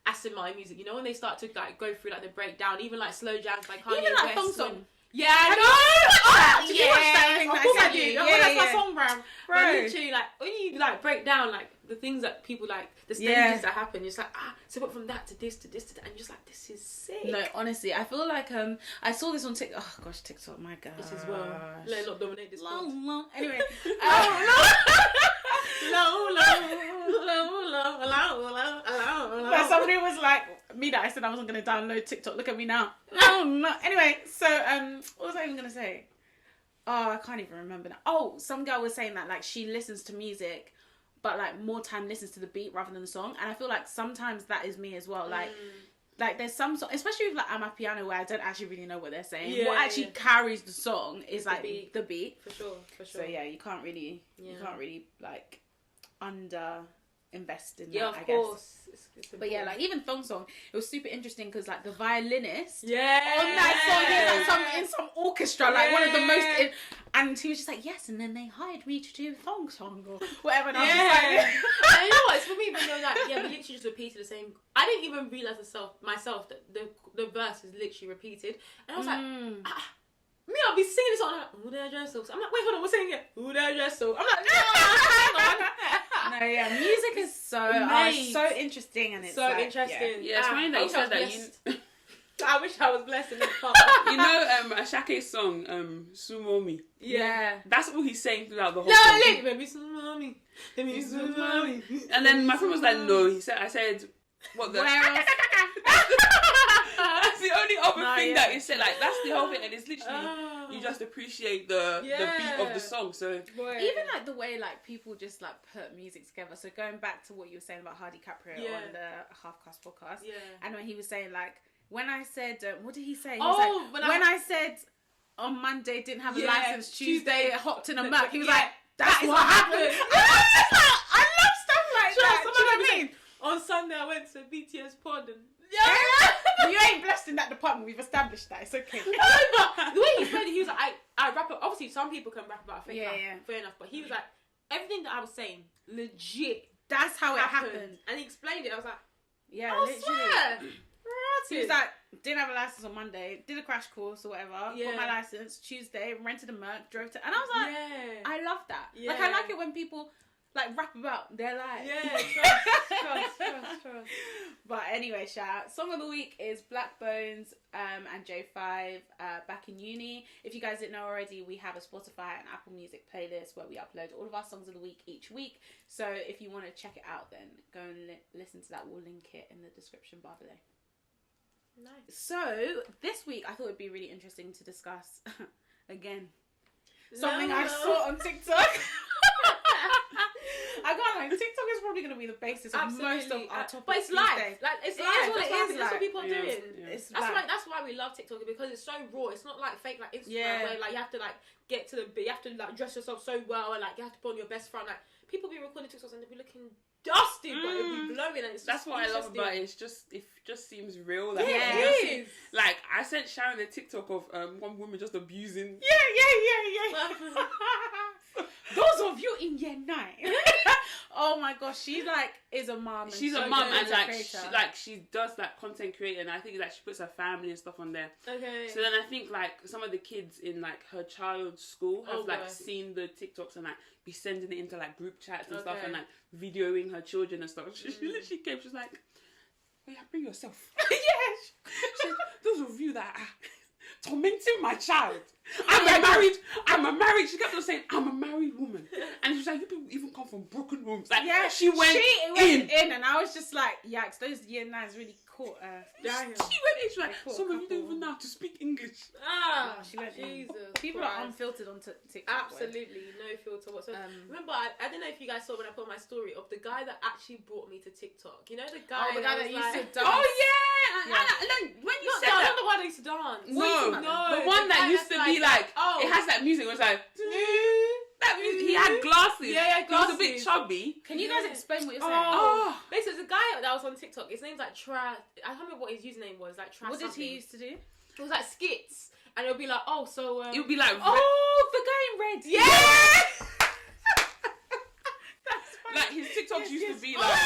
Aston Martin music, you know, when they start to like go through like the breakdown, even like slow jams, like Kanye West. Thong song. Yeah, I know. Did you watch that? Of course I did. That's my song, bro. But literally, like when you like break down like the things that people like, the stages that happen, you're just like, so what from that to this to this to that, and you're just like, this is sick. No, honestly, I feel like I saw this on TikTok. Oh gosh, TikTok, my god. This as well. Let it not dominate this. Long. Anyway. But somebody was like, me that I said I wasn't going to download TikTok. Look at me now. No. Anyway, so what was I even going to say? Oh, I can't even remember now. Oh, some girl was saying that like she listens to music, but like more time listens to the beat rather than the song. And I feel like sometimes that is me as well. Like there's some song, especially with like I'm a piano, where I don't actually really know what they're saying. What actually carries the song is like the beat. For sure. So yeah, you can't really like invest in that, of I course. Guess. But yeah, like even Thong Song, it was super interesting because like the violinist on that song, he's like in some orchestra, like one of the most, and he was just like, yes, and then they hired me to do Thong Song or whatever. And I was just like, and you know what? It's for me, but they were like, we literally just repeated the same. I didn't even realize myself that the verse is literally repeated, and I was like, me, I'll be singing this song. I'm like, who that dress so? I'm like, wait, hold on, we're singing it. Who that dress so? I'm like, no, yeah, music is so interesting, and it's so like, interesting. Yeah, it's funny that you said that. I wish I was blessed in this part. You know, Ashake's song, Sumomi. Yeah. That's all he's saying throughout the whole song. Baby, Sumomi. Baby, Sumomi. And then my friend was like, no. I said, what the? That's the only other thing that he said. Like, that's the whole thing, and it's literally you just appreciate the beat of the song. So even like the way like people just like put music together. So going back to what you were saying about Hardy Caprio on the Half Cast podcast, and when he was saying like, when I said, what did he say? He was like, when I said on Monday didn't have a license, Tuesday hopped in a Mac. He was like, that's what happened. I love stuff like that. Do you know what I mean? On Sunday I went to BTS Pod and you ain't blessed in that department. We've established that. It's okay. But the way he said it, he was like, I rap. Obviously, some people can rap about fake life, fair enough. But he was like, everything that I was saying, legit. That's how it happened. And he explained it. I was like, Yeah, I literally. swear. She was like, didn't have a license on Monday, did a crash course or whatever, Yeah. got my license Tuesday, rented a Merc, drove to, and I was like, yeah. I love that. Yeah. Like, I like it when people like rap about their lives. Yeah, trust. But anyway, shout out. Song of the week is Black Bones and J5, Back in Uni. If you guys didn't know already, we have a Spotify and Apple Music playlist where we upload all of our songs of the week each week. So if you want to check it out, then go and listen to that. We'll link it in the description bar below. Nice. So this week I thought it'd be really interesting to discuss again something I saw on TikTok. I can't lie, TikTok is probably going to be the basis of most of our topics. But it's live. Like it's live. That's what people are doing. It's that's why we love TikTok, because it's so raw. It's not like fake like Instagram where like you have to like get to the you have to like dress yourself so well and like you have to put on your best front. Like people be recording TikToks and they be looking dusty, but it'll be glowing, and it's that's just what I love about it. It just seems real. Like, it is. Like I sent Sharon a TikTok of one woman just abusing. Yeah. Those of you in year 9. Oh my gosh, she like is a mom. She's a mum and she does like content creating. And I think like she puts her family and stuff on there. Okay. So then I think like some of the kids in like her child's school have seen the TikToks and like be sending it into like group chats and stuff and like videoing her children and stuff. She literally came. She's like, "Oh yeah, bring yourself." She, those of you that are tormenting my child. I'm a married. She kept on saying, "I'm a married woman," and she was like, "You people even come from broken homes." Like, she went in, and I was just like, "Yikes!" Those year 9s really caught her. She went in. She's like, "Some of you don't even know how to speak English." She went in. People are unfiltered on TikTok. Absolutely no filter whatsoever. Remember, I don't know if you guys saw when I put my story of the guy that actually brought me to TikTok. You know the guy. The guy that used to dance. Oh yeah. When you said that, not the one that used to dance. No, the one that used to be like, it has that music. It was like that music. He had glasses. Yeah, glasses. He was a bit chubby. Can you guys explain what you're saying? Basically, there's a guy that was on TikTok. His name's like I can't remember what his username was. Like What did he used to do? It was like skits, and it would be like, it would be like, the guy in red. Yeah. That's funny. Like his TikToks used to be like.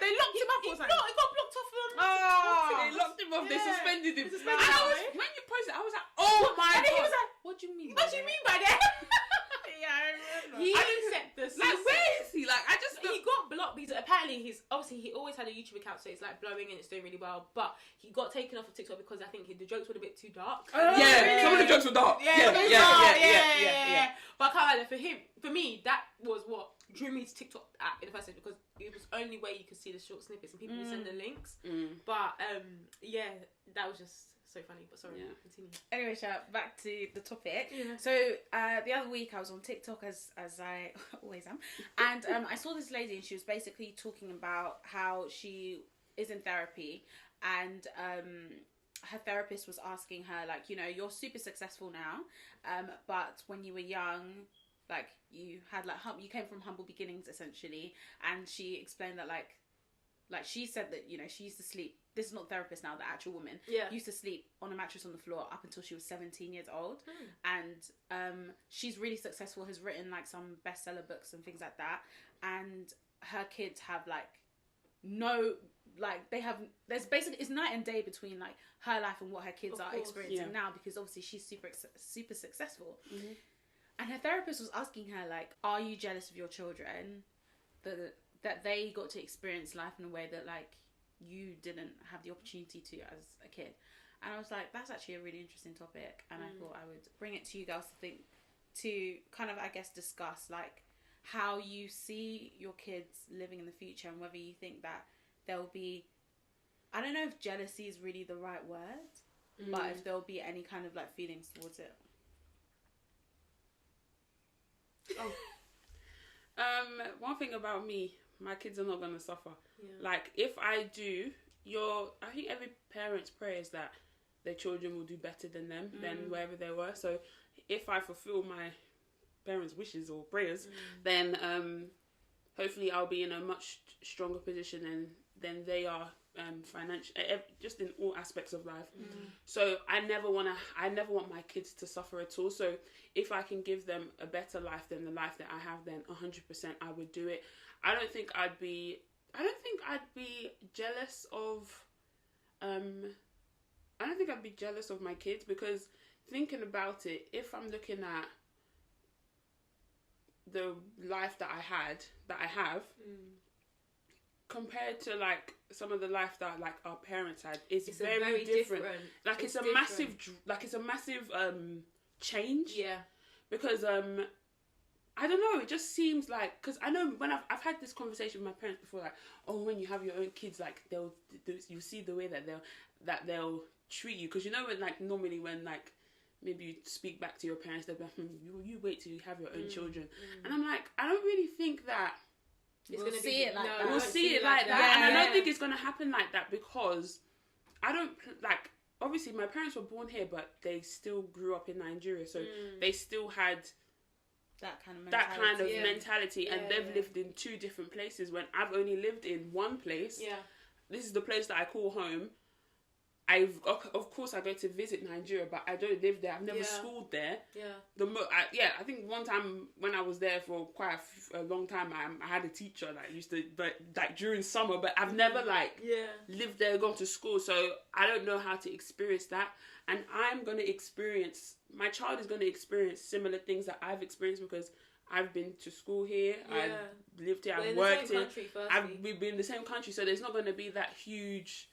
They locked him up or something. No, he got blocked off them. They locked him off. They suspended him. When you posted, I was like, "Oh my god!" And he was like, "What do you mean? What do you mean by that?" Yeah, I remember. He sent the like, where is he? Like, I just he got blocked because apparently he always had a YouTube account, so it's like blowing and it's doing really well. But he got taken off of TikTok because I think the jokes were a bit too dark. Some of the jokes were dark. Yeah. But I can't lie, for me, that was what drew me to TikTok in the first place, because it was the only way you could see the short snippets and people would send the links. But that was just so funny. But sorry, continue. Anyway, back to the topic. Yeah. So the other week I was on TikTok as I always am, and I saw this lady and she was basically talking about how she is in therapy, and her therapist was asking her, like, you know, you're super successful now, but when you were young, like, you had like you came from humble beginnings essentially, and she explained that like she said that, you know, she used to sleep. This is not therapist now, the actual woman. Yeah. Used to sleep on a mattress on the floor up until she was 17 years old. And she's really successful, has written like some bestseller books and things like that. And her kids have like there's basically, it's night and day between like her life and what her kids are experiencing now, because obviously she's super successful. And her therapist was asking her, like, are you jealous of your children that they got to experience life in a way that like you didn't have the opportunity to as a kid? And I was like, that's actually a really interesting topic, and I thought I would bring it to you girls to kind of, I guess, discuss like how you see your kids living in the future, and whether you think that there'll be, I don't know if jealousy is really the right word, but if there'll be any kind of like feelings towards it. One thing about me, my kids are not gonna suffer. Like, if I do, I think every parent's prayer is that their children will do better than them, than wherever they were. So if I fulfill my parents' wishes or prayers, then hopefully I'll be in a much stronger position than they are, financial, just in all aspects of life. So I never want my kids to suffer at all. So if I can give them a better life than the life that I have, then 100% I would do it. I don't think I'd be I don't think I'd be jealous of. I don't think I'd be jealous of my kids, because thinking about it, if I'm looking at the life that I have, compared to like some of the life that like our parents had, it's very different. Like it's a massive change. Yeah. Because I don't know, it just seems like, because I know when I've had this conversation with my parents before, like, oh, when you have your own kids, like you see the way that they'll treat you, because you know when like normally when like maybe you speak back to your parents, they'll be like, you wait till you have your own children, and I'm like, I don't really think that we'll see it like that. We'll see it like that, and I don't think it's gonna happen like that, because I don't like. Obviously, my parents were born here, but they still grew up in Nigeria, so they still had that kind of mentality, and they've lived in two different places when I've only lived in one place. Yeah. This is the place that I call home. Of course I go to visit Nigeria, but I don't live there. I've never schooled there. Yeah. I think one time when I was there for quite a long time, I had a teacher that used to, but like during summer, but I've never lived there, gone to school, so I don't know how to experience that. And my child is going to experience similar things that I've experienced, because I've been to school here, I've lived here, I've worked here, we've been in the same country, so there's not going to be that huge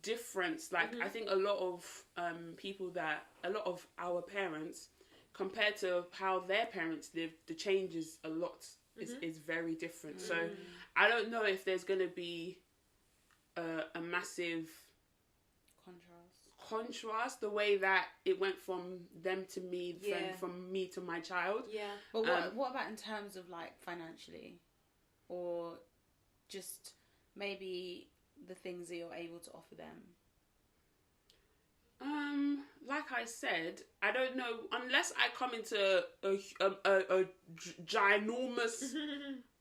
difference. Like I think a lot of our parents, compared to how their parents lived, the change is a lot. Is very different. So I don't know if there's going to be a massive contrast the way that it went from them to me, from me to my child. But what about in terms of like financially, or just maybe the things that you're able to offer them? Like I said, I don't know, unless I come into a ginormous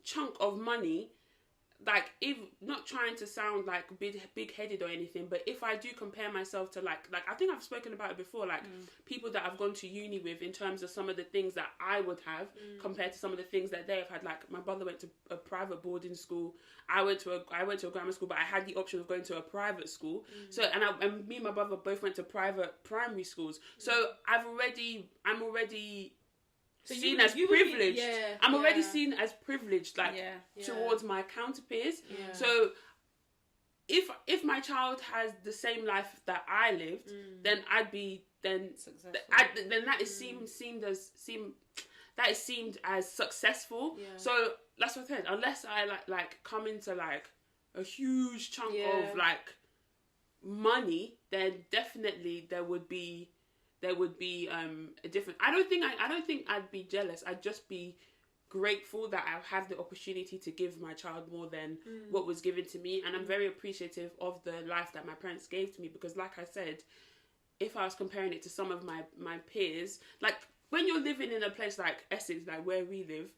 chunk of money. Like, if not trying to sound like big-headed or anything, but if I do compare myself to like I think I've spoken about it before, like people that I've gone to uni with, in terms of some of the things that I would have compared to some of the things that they have had. Like my brother went to a private boarding school. I went to a grammar school, but I had the option of going to a private school. So and me and my brother both went to private primary schools. So I'm already seen as privileged. I'm already seen as privileged, like towards my counter peers. So if my child has the same life that I lived, then I'd be successful. That is seemed as successful. So that's what I said. Unless I like come into like a huge chunk of like money, then definitely there would be a different. I don't think I'd be jealous. I'd just be grateful that I have the opportunity to give my child more than what was given to me, and I'm very appreciative of the life that my parents gave to me, because like I said, if I was comparing it to some of my peers, like when you're living in a place like Essex, like where we live,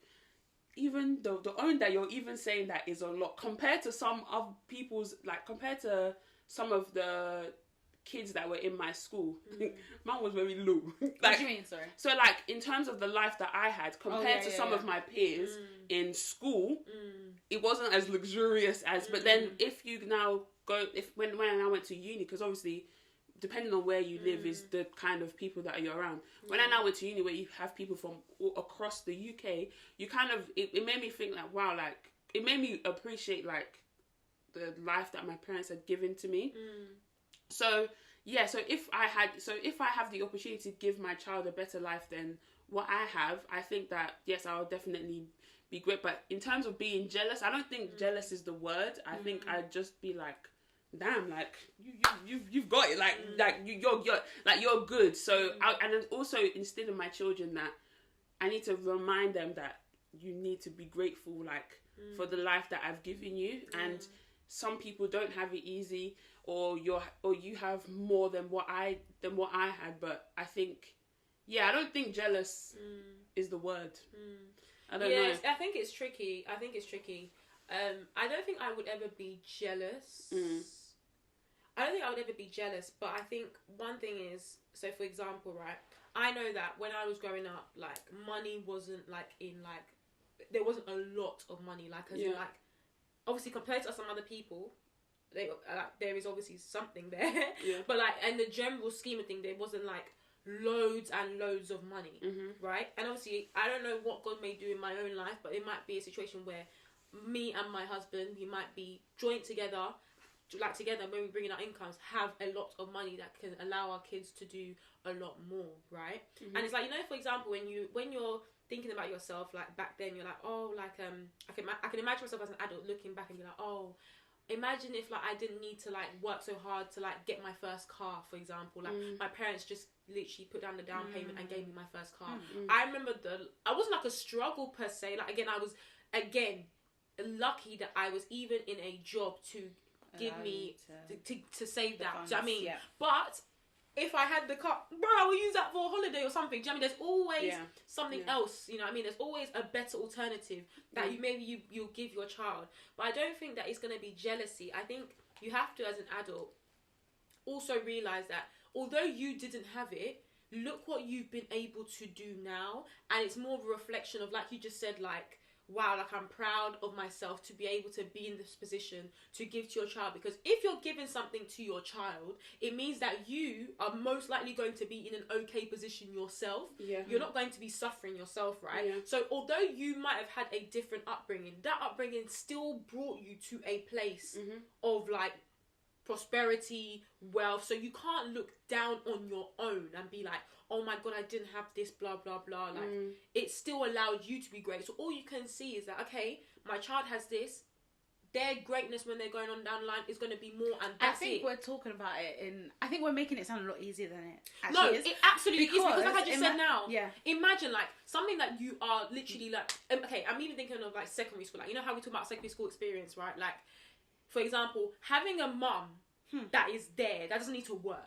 even the own that you're even saying that is a lot compared to some of compared to some of the kids that were in my school. Mine was very low. Like, what do you mean, sorry? So like in terms of the life that I had compared to some of my peers in school, it wasn't as luxurious as. But then if you now go, when I now went to uni, because obviously depending on where you live is the kind of people that you're around. When I now went to uni, where you have people from all across the UK, you kind of it made me think like, wow, like it made me appreciate like the life that my parents had given to me. So if I have the opportunity to give my child a better life than what I have, I think that yes, I'll definitely be great. But in terms of being jealous, I don't think jealous is the word. I think I'd just be like, damn, like you've got it, like you're good. So and then also instill in my children that I need to remind them that you need to be grateful, like for the life that I've given you, and some people don't have it easy, or you have more than what I had. But I think, I don't think jealous is the word. I don't know. I think it's tricky. I don't think I would ever be jealous. I don't think I would ever be jealous, but I think one thing is, so for example, right, I know that when I was growing up, like, money wasn't, like, there wasn't a lot of money, like, as in, like, obviously compared to some other people, there is obviously something there. Yeah. But like in the general scheme of things, there wasn't like loads and loads of money, right? And obviously, I don't know what God may do in my own life, but it might be a situation where me and my husband, we might be joint together, like together when we bring in our incomes, have a lot of money that can allow our kids to do a lot more, right? And it's like, you know, for example, when you're thinking about yourself, like back then, you're like, oh, like I can imagine myself as an adult looking back and be like, oh, imagine if like I didn't need to like work so hard to like get my first car, for example. Like my parents just literally put down the down payment and gave me my first car. I remember I wasn't like a struggle per se. Like again, I was lucky that I was even in a job to give me to save that. Funds, do you know what I mean? Yeah. But if I had the car, bro, I will use that for a holiday or something. Do you know what I mean? There's always something else. You know what I mean? There's always a better alternative that you'll give your child. But I don't think that it's going to be jealousy. I think you have to, as an adult, also realise that although you didn't have it, look what you've been able to do now. And it's more of a reflection of, like you just said, like, wow, like I'm proud of myself to be able to be in this position to give to your child. Because if you're giving something to your child, it means that you are most likely going to be in an okay position yourself. Yeah. You're not going to be suffering yourself, right? Yeah. So although you might have had a different upbringing, that upbringing still brought you to a place of like prosperity, wealth. So you can't look down on your own and be like, oh my god, I didn't have this, blah blah blah. Like it still allowed you to be great. So all you can see is that, okay, my child has this, their greatness when they're going on down the line is going to be more, and that's I think we're talking about it I think we're making it sound a lot easier than it actually is. It absolutely is, because like I just said now, imagine like something that you are literally like, okay, I'm even thinking of like secondary school, like, you know how we talk about secondary school experience, right? Like, for example, having a mum that is there, that doesn't need to work.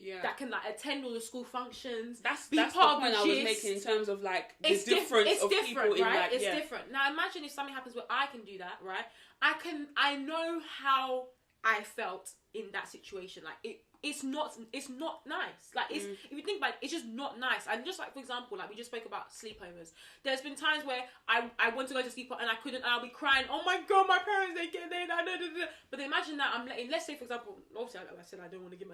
Yeah. That can like attend all the school functions. That's part the point I was making in terms of like the difference of people, right? In like, it's different. Now imagine if something happens where I can do that, right? I know how I felt in that situation. Like it's not nice. Like if you think about it, it's just not nice. And just like, for example, like we just spoke about sleepovers. There's been times where I want to go to sleepover and I couldn't, and I'll be crying, oh my god, my parents, they get there, but imagine that I'm letting, let's say for example, obviously like I said, I don't want to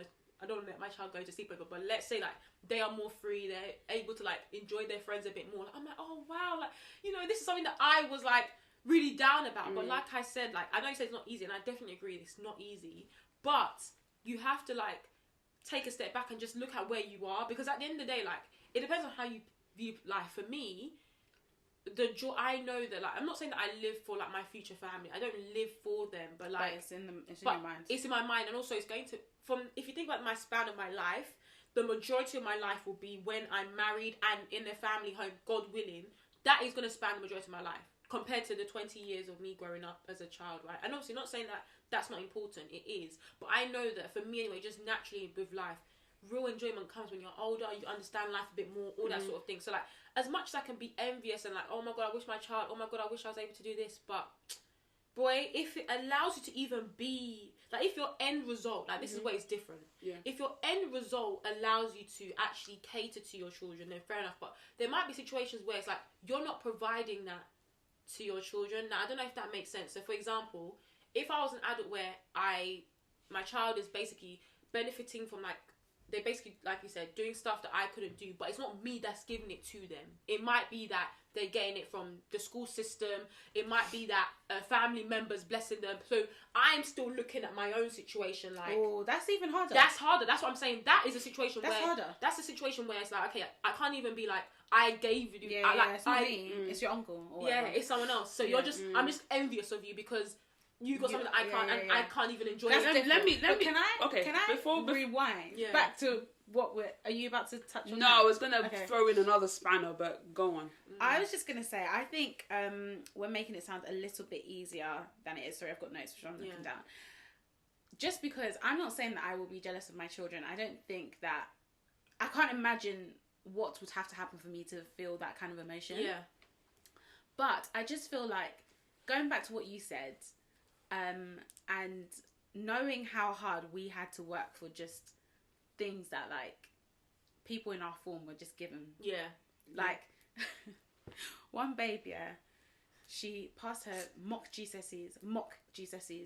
let my child go to sleepover, but let's say like they are more free, they're able to like enjoy their friends a bit more. Like, I'm like, oh wow, like, you know, this is something that I was like really down about. But like I said, like I know you say it's not easy, and I definitely agree it's not easy, but you have to like take a step back and just look at where you are, because at the end of the day, like it depends on how you view life. For me, the joy, I know that like, I'm not saying that I live for like my future family, I don't live for them, but like it's in your mind. It's in my mind. And also it's going to, if you think about my span of my life, the majority of my life will be when I'm married and in a family home, God willing. That is going to span the majority of my life compared to the 20 years of me growing up as a child, right? And obviously not saying that that's not important, it is, but I know that for me anyway, just naturally with life, real enjoyment comes when you're older, you understand life a bit more, all that sort of thing. So like, as much as I can be envious and like, oh my god, I wish my child, oh my god, I wish I was able to do this, but boy, if it allows you to even be, like if your end result, like this is where it's different. Yeah. If your end result allows you to actually cater to your children, then fair enough. But there might be situations where it's like, you're not providing that to your children. Now, I don't know if that makes sense. So for example, if I was an adult where my child is basically benefiting from like, they're basically, like you said, doing stuff that I couldn't do, but it's not me that's giving it to them. It might be that they're getting it from the school system. It might be that family members blessing them. So I'm still looking at my own situation like... Oh, that's even harder. That's harder. That's what I'm saying. That is a situation that's harder. That's a situation where it's like, okay, I can't even be like, I gave you... it's not me. It's your uncle or whatever. It's someone else. So you're just... I'm just envious of you because... You got something that I can't, and I can't even enjoy it. Let me. Can I rewind back to what are you about to touch on? No, I was gonna throw in another spanner, but go on. I was just gonna say, I think we're making it sound a little bit easier than it is. Sorry, I've got notes which I'm looking down. Just because I'm not saying that I will be jealous of my children. I don't think that, I can't imagine what would have to happen for me to feel that kind of emotion. Yeah. But I just feel like, going back to what you said, and knowing how hard we had to work for just things that like people in our form were just given. Yeah. Like one babe, she passed her mock GCSEs.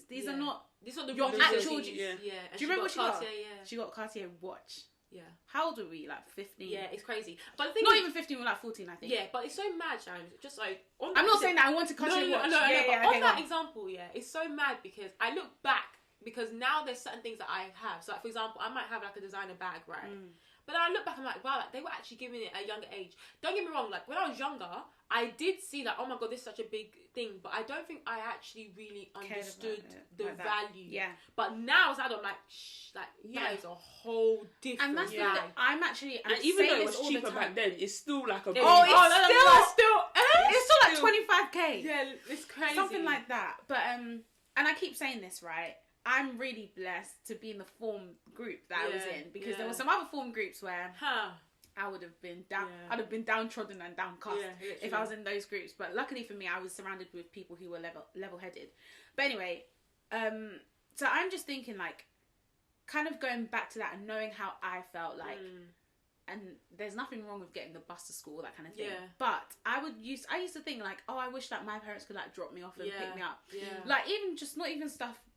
These Yeah. are not These are the your real actual GCSEs. Yeah. Yeah. And Do you remember what she got? Cartier, yeah. She got a Cartier watch. Yeah. How old were we? Like 15? Yeah, it's crazy. But the thing Not is, even 15, we were like 14, I think. yeah, but it's so mad, Sharon. Just like on I'm not saying that I want to Cartier watch. No, yeah, but okay, on that go on. example, yeah, it's so mad because I look back because now there's certain things that I have. So like, for example, I might have like a designer bag, right? But then I look back and I'm like, wow, like, they were actually giving it at a younger age. Don't get me wrong, like when I was younger, I did see like, oh my god, this is such a big thing. But I don't think I actually really understood the like that. value. Yeah. But now as an adult, I'm like, shh, like that is a whole different. And that's thing. the thing. I'm And even though it was cheaper back then, it's still like a. It's still Still- like 25k. Yeah, it's crazy. Something like that. But and I keep saying this, right? I'm really blessed to be in the form group that I was in, because there were some other form groups where I would have been down. Yeah. I'd have been downtrodden and downcast Yeah, if I was in those groups. But luckily for me, I was surrounded with people who were level-headed. But anyway, so I'm just thinking, like, kind of going back to that and knowing how I felt like. And there's nothing wrong with getting the bus to school, that kind of thing. Yeah. But I used to think like, oh, I wish that my parents could like drop me off and pick me up. Yeah. Like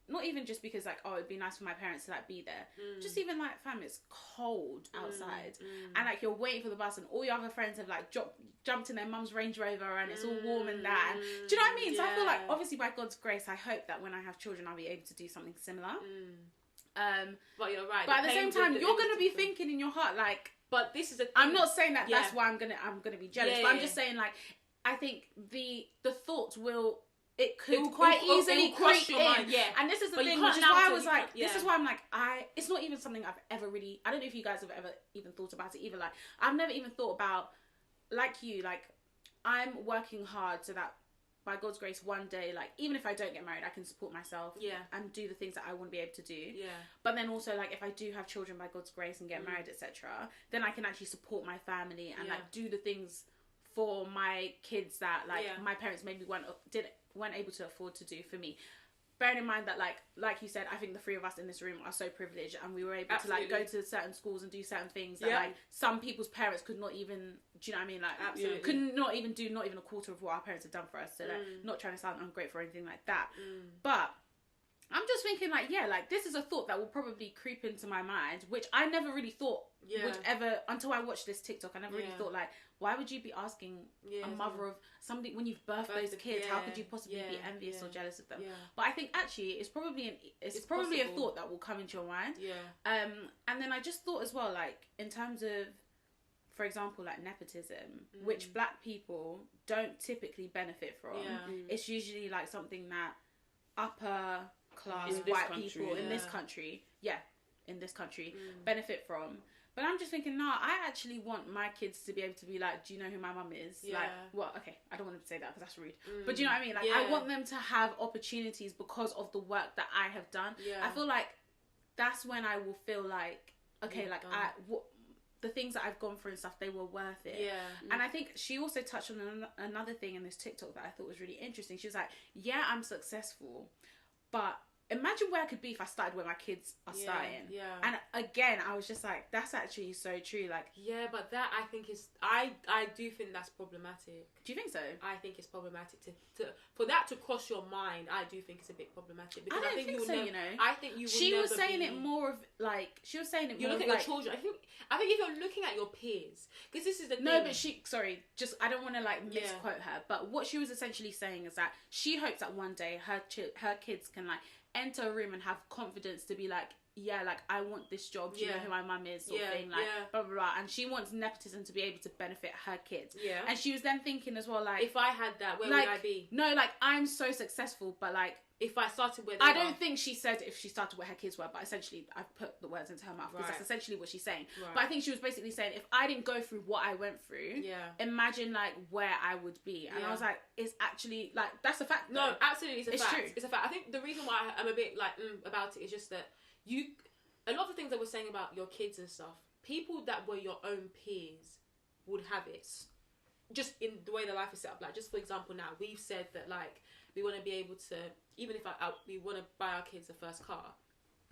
not even just because like, oh, it'd be nice for my parents to like be there. Just even like, fam, it's cold outside, and like you're waiting for the bus, and all your other friends have like jumped in their mum's Range Rover, and it's all warm and that. And, do you know what I mean? So I feel like, obviously, by God's grace, I hope that when I have children, I'll be able to do something similar. But you're right. But at the same time, you're gonna be thinking in your heart like. But this is a thing. I'm not saying that that's why I'm gonna be jealous, but I'm just saying like, I think the thought it could quite easily cross creep your in. mind, yeah. And this is the But you thing, can't which is why I allow was it, like, yeah. this is why I'm like, it's not even something I've ever really, I don't know if you guys have ever even thought about it either. Like, I've never even thought about, like you, like, I'm working hard so that by God's grace, one day, like, even if I don't get married, I can support myself and do the things that I want to be able to do. Yeah. But then also, like, if I do have children by God's grace and get married, etc., then I can actually support my family and like do the things for my kids that like my parents maybe weren't able to afford to do for me. Bearing in mind that like you said, I think the three of us in this room are so privileged, and we were able to like go to certain schools and do certain things that like some people's parents could not even, do you know what I mean? Like could not even do not even a quarter of what our parents have done for us. So like, not trying to sound ungrateful or anything like that, but I'm just thinking like, like this is a thought that will probably creep into my mind, which I never really thought would ever, until I watched this TikTok. I never really thought like, why would you be asking a mother of somebody when you've birthed those kids? How could you possibly be envious or jealous of them? But I think actually it's probably a thought that will come into your mind. And then I just thought as well, like in terms of, for example, like nepotism, which black people don't typically benefit from. It's usually like something that upper class white people in this country benefit from. But I'm just thinking, I actually want my kids to be able to be like, do you know who my mum is? Like, well, okay, I don't want to say that because that's rude. But do you know what I mean? Like, I want them to have opportunities because of the work that I have done. I feel like that's when I will feel like, okay, like the things that I've gone through and stuff, they were worth it. And I think she also touched on another thing in this TikTok that I thought was really interesting. She was like, yeah, I'm successful, but imagine where I could be if I started where my kids are starting. And again, I was just like, that's actually so true. Like, but that I think is, I do think that's problematic. Do you think so? I think it's problematic to for that to cross your mind. I do think it's a bit problematic because I think you so. Never, you know, I think you. Would she never was saying be, it more of like she was saying it. You more look at of your like, children. I think if you're looking at your peers, because this is the thing. No, but I don't want to like misquote her, but what she was essentially saying is that she hopes that one day her kids can like enter a room and have confidence to be like, like I want this job, do you know who my mum is, sort of thing, like blah blah blah. And she wants nepotism to be able to benefit her kids. And she was then thinking as well, like, if I had that, where like, would I be? No, like I'm so successful, but like if I started where they I don't think she said if she started where her kids were, but essentially I've put the words into her mouth because that's essentially what she's saying. But I think she was basically saying, if I didn't go through what I went through, imagine like where I would be. And I was like, it's actually like, that's a fact. No, absolutely, it's fact. True. It's a fact. I think the reason why I'm a bit like about it is just that a lot of the things that we're saying about your kids and stuff, people that were your own peers would have it. Just in the way their life is set up. Like, just for example, now we've said that like we want to be able to, even if we want to buy our kids the first car,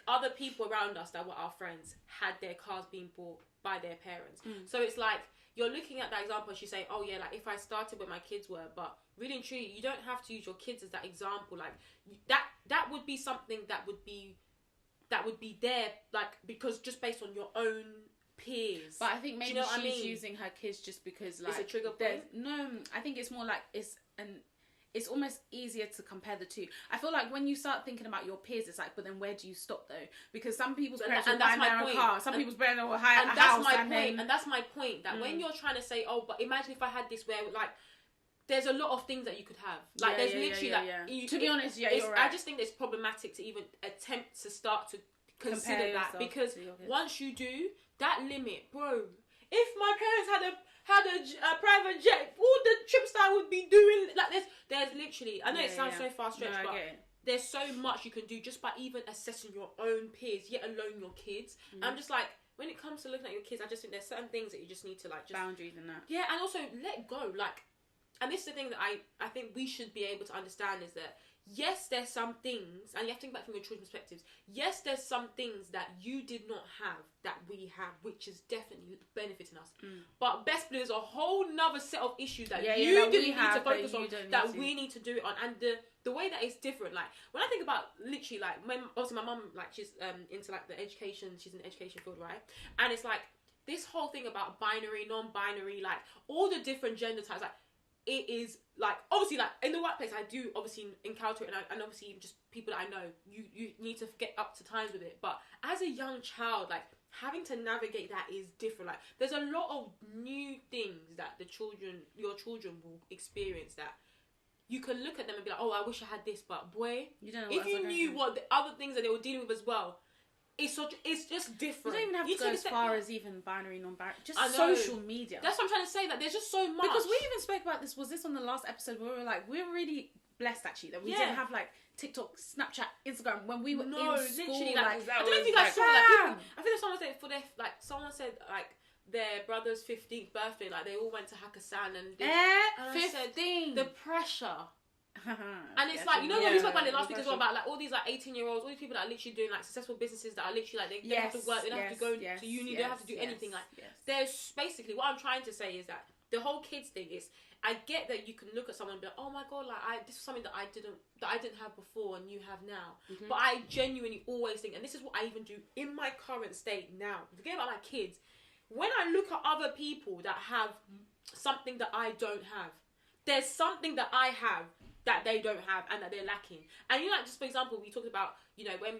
other people around us that were our friends had their cars being bought by their parents. So it's like you're looking at that example and she's saying, oh yeah, like if I started where my kids were, but really and truly, you don't have to use your kids as that example. Like that would be something that would be there, like, because just based on your own peers. But I think maybe she's using her kids just because, like, it's a trigger point. No, I think it's more like it's almost easier to compare the two. I feel like when you start thinking about your peers, it's like, but then where do you stop though? Because some people's parents will buy their own car, some people's parents will hire a house. And that's my point. That when you're trying to say, oh, but imagine if I had this, where like, there's a lot of things that you could have. Like, there's literally to be honest, you're right. I just think it's problematic to even attempt to start to consider that, because once you do, that limit, bro. If my parents had a private jet, all the trips that I would be doing, like, there's literally, I know it sounds so far stretched, but there's so much you can do just by even assessing your own peers, yet alone your kids. I'm just like, when it comes to looking at your kids, I just think there's certain things that you just need to, like, just boundaries and that. Yeah, and also let go, like. And this is the thing that I think we should be able to understand, is that, yes, there's some things, and you have to think back from your children's perspectives, yes, there's some things that you did not have that we have, which is definitely benefiting us. But best believe there's a whole nother set of issues that you didn't need to focus on, that we need to do it on. And the way that it's different, like, when I think about literally, like, obviously my mum, like, she's into, like, the education, she's in the education field, right? And it's like, this whole thing about binary, non-binary, like, all the different gender types, like, it is, like, obviously, like, in the workplace, I do obviously encounter it, and obviously even just people that I know, you need to get up to times with it. But as a young child, like, having to navigate that is different. Like, there's a lot of new things that your children will experience, that you can look at them and be like, oh, I wish I had this, but boy, you don't know if you knew what the other things that they were dealing with as well, it's just different. You don't even have to go as far as even binary, non-binary. Just social media. That's what I'm trying to say. That there's just so much. Because we even spoke about this. Was this on the last episode where we were like, we're really blessed actually that we didn't have like TikTok, Snapchat, Instagram when we were in school. Literally, like, I don't know if you guys saw that. I think someone said someone said their brother's 15th birthday, like they all went to Hakkasan and 15. The pressure. And it's like, you know, when we spoke about it last week as well, about like all these like 18-year-olds, all these people that are literally doing like successful businesses, that are literally like they don't have to work, they don't have to go to uni, they don't have to do anything. Like, there's basically, what I'm trying to say is that the whole kids thing is, I get that you can look at someone and be like, oh my god, like this is something that I didn't have before and you have now. But I genuinely always think, and this is what I even do in my current state now, forget about my kids, when I look at other people that have something that I don't have, there's something that I have that they don't have and that they're lacking. And, you know, like, just for example, we talked about, you know, when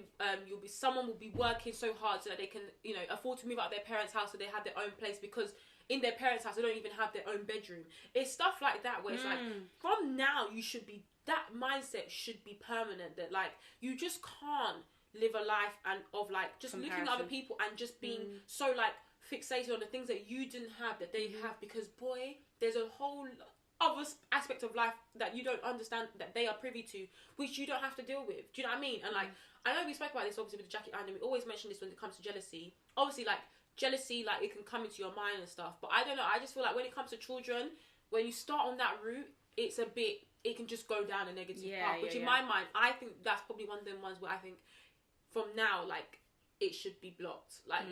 someone will be working so hard so that they can, you know, afford to move out of their parents' house so they have their own place, because in their parents' house they don't even have their own bedroom. It's stuff like that where it's like, from now that mindset should be permanent, that like you just can't live a life and of like just looking at other people and just being so like fixated on the things that you didn't have that they have, because boy, there's a whole other aspect of life that you don't understand, that they are privy to, which you don't have to deal with. Do you know what I mean? And like, I know we spoke about this obviously with the jacket iron, and we always mention this when it comes to jealousy. Obviously, like, jealousy, like, it can come into your mind and stuff, but I don't know, I just feel like when it comes to children, when you start on that route, it can just go down a negative path, which in my mind, I think that's probably one of them ones where I think from now, like, it should be blocked. Like,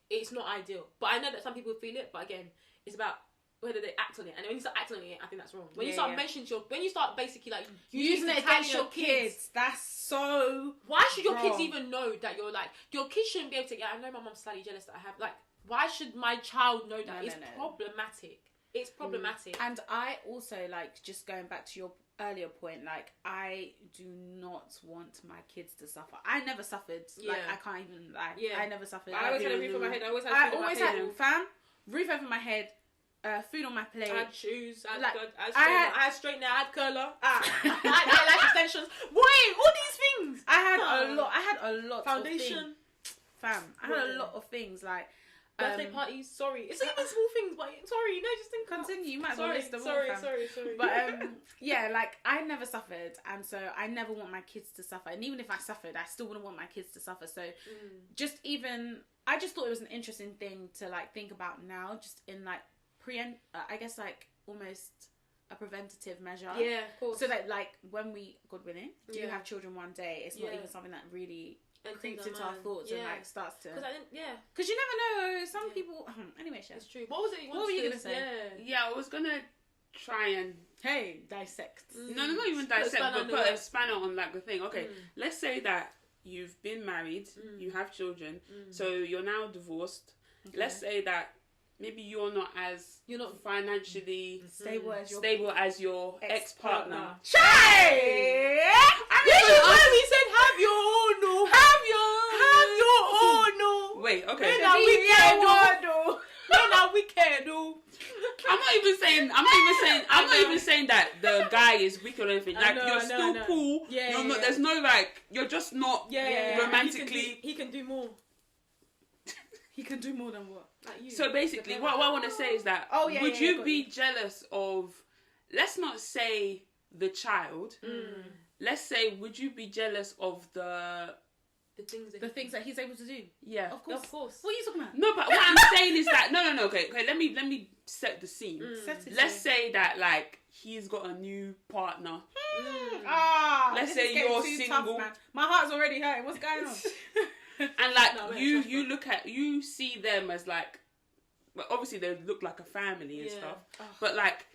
it's not ideal. But I know that some people feel it, but again, it's about whether they act on it. And when you start acting on it, I think that's wrong. When you start mentioning when you start basically like using it against your kids, that's so why should your kids even know that you're like, your kids shouldn't be able to, I know my mom's slightly jealous that I have, like, why should my child know that? It's problematic. It's problematic. And I also, like, just going back to your earlier point, like, I do not want my kids to suffer. I never suffered. Like, I can't even lie. I never suffered. I always had a roof over my head. I always had fam, roof over my head, food on my plate. I had shoes. I had straighten hair. I had curler. I had eyelash extensions. Boy, all these things. I had a lot. Foundation. Of things. Fam, I had a lot of things, like birthday parties. Sorry, it's not even small things, but sorry. No, just think. Continue. You might as well list them all, fam. Sorry. But yeah, like, I never suffered, and so I never want my kids to suffer. And even if I suffered, I still wouldn't want my kids to suffer. So I just thought it was an interesting thing to like think about now, just in like I guess like almost a preventative measure. Yeah, of course. So that, like, when we, God willing, do Yeah. have children one day, it's not even something that really creeps into our thoughts and like starts to. Because you never know. Some people. Anyway, Chef. It's true. What was it? What were you gonna say? Yeah, I was gonna try and dissect. No, not even dissect, but put a spanner on like the thing. Okay, let's say that you've been married, you have children, so you're now divorced. Okay. Let's say that maybe you're not financially stable as your ex-partner. Shay! We said have your own, no. Have your own, no. Wait, okay. We care, no. I'm not even saying that the guy is weak or anything. Like, you're still cool. Yeah, not, there's no, like, you're just not romantically. He can do more. He can do more than what? Like you. So basically, what I want to say is that would you be jealous of, let's not say the child, let's say, would you be jealous of the things that he's able to do? Yeah. Of course. What are you talking about? No, but what I'm saying is that, no, okay, let me set the scene. Let's say that, like, he's got a new partner. Let's say you're single. Tough, my heart's already hurting. What's going on? And like you see them as like, well, obviously they look like a family and stuff. But like,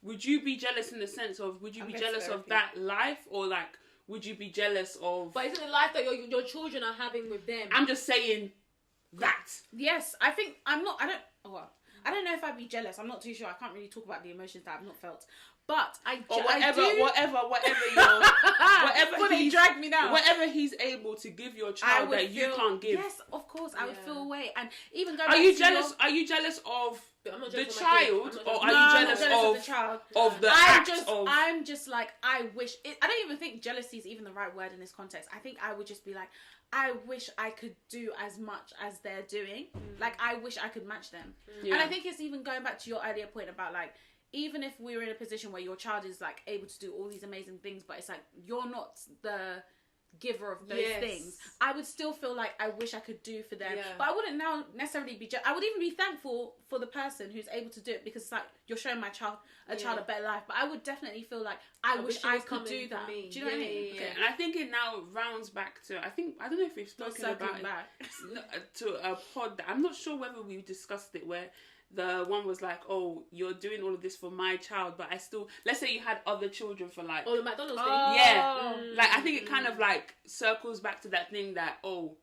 would you be jealous in the sense of would you be jealous of that life, or like would you be jealous of? But isn't the life that your children are having with them? I'm just saying that. Yes, I think I don't know if I'd be jealous. I'm not too sure. I can't really talk about the emotions that I've not felt. But he dragged me down. Whatever he's able to give your child that you can't give. Yes, of course, I would feel away. And even going. Are you jealous of the child, or are you jealous of the child? Of the I'm just like, I wish. I don't even think jealousy is even the right word in this context. I think I would just be like, I wish I could do as much as they're doing. Like, I wish I could match them. And I think it's even going back to your earlier point about like, even if we were in a position where your child is like able to do all these amazing things, but it's like you're not the giver of those things, I would still feel like I wish I could do for them. But I wouldn't now necessarily be I would even be thankful for the person who's able to do it, because it's like you're showing my child a better life. But I would definitely feel like I wish I could do that. Do you know what I mean? Okay. And I think it now rounds back to, I don't know if we've spoken about it to a pod that I'm not sure whether we discussed it, where the one was like, oh, you're doing all of this for my child, but I still, let's say you had other children for like... Oh, the McDonald's thing? Yeah. Like, I think it kind of like circles back to that thing that, oh,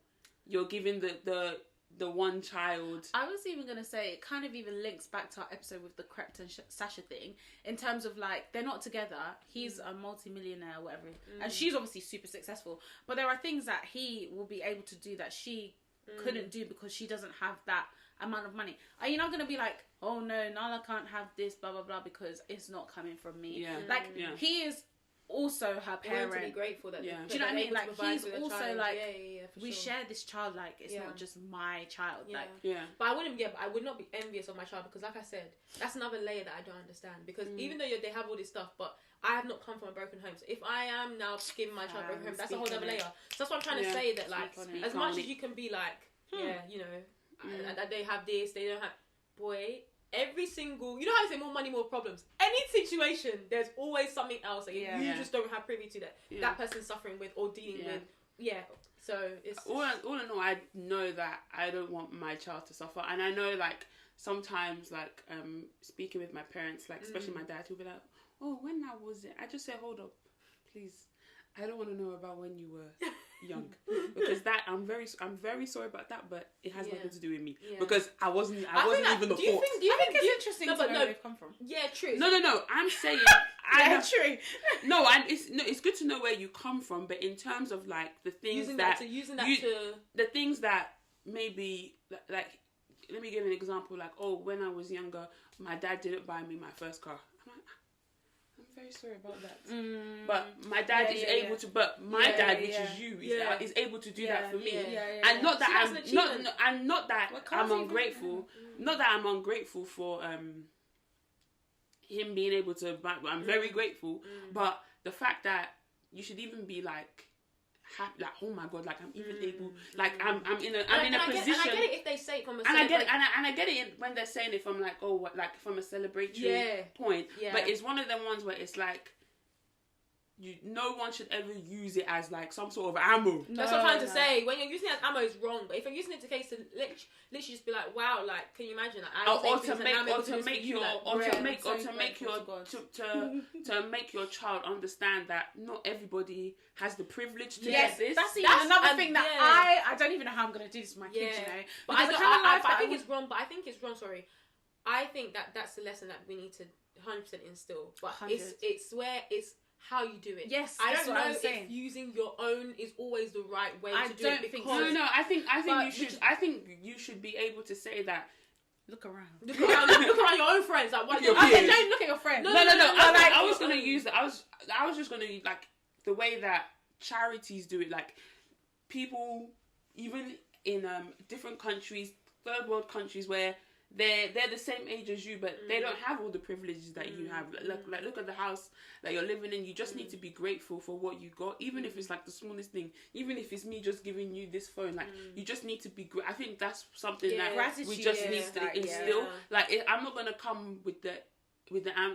you're giving the one child... I was even going to say, it kind of even links back to our episode with the Krept and Sasha thing, in terms of like, they're not together, he's a multi-millionaire or whatever, and she's obviously super successful, but there are things that he will be able to do that she couldn't do because she doesn't have that amount of money. Are you not going to be like, oh no, Nala can't have this, blah blah blah, because it's not coming from me? He is also her parent. To be grateful that do you know what I mean? Like, he's also like, we share this child, like it's not just my child. But I would not be envious of my child, because like I said, that's another layer that I don't understand, because even though they have all this stuff, but I have not come from a broken home. So if I am now giving my child a broken home, that's a whole other layer. So that's what I'm trying to say, that like, as much as you can be like, you know, and they have this, they don't have, boy, every single, you know how they say more money, more problems. Any situation, there's always something else that you just don't have privy to, that person's suffering with or dealing with. Yeah. So it's all in all, I know that I don't want my child to suffer, and I know like sometimes like speaking with my parents, like especially my dad, who'll be like, oh, when I was it, I just say, hold up, please, I don't want to know about when you were young, because that I'm very sorry about that, but it has nothing to do with me, because I wasn't even the fault. Do you think it's interesting to know where they've come from? Yeah, true. No. I'm saying true. No, and it's good to know where you come from, but in terms of like the things the things that maybe like, let me give an example. Like, oh, when I was younger, my dad didn't buy me my first car. I'm very sorry about that. But my dad is able to. But my dad, which is you, is able to do that for me. And not that I'm ungrateful. Not that I'm ungrateful for him being able to. I'm very grateful. But the fact that you should even be like happy, like, oh my god, like I'm even able, like I'm in a position. And I get it if they say it from a and I get it, and I get it when they're saying it from like, oh, what, like from a celebratory point. Yeah. But it's one of them ones where it's like, no one should ever use it as like some sort of ammo. That's what I'm trying to say. When you're using it as ammo, it's wrong. But if you're using it to case to literally just be like, wow, like, can you imagine? Like, to make your child understand that not everybody has the privilege to get this. That's another thing that I don't even know how I'm going to do this with my kids, you know. But I think it's wrong. But I think it's wrong. Sorry, I think that's the lesson that we need to 100% instill. But 100. it's where it's how you do it. Yes, I don't know if using your own is always the right way to do it. No. I think you should be able to say that. Look around your own friends. Like, what? Okay, don't look at your friends. No. I was gonna use that. I was just gonna use like the way that charities do it. Like people, even in different countries, third world countries, where they're the same age as you, but they don't have all the privileges that you have. Look at the house that you're living in. You just need to be grateful for what you got, even if it's like the smallest thing. Even if it's me just giving you this phone, like you just need to be. I think that's something that gratitude, we just need to instill. Like I'm not gonna come with the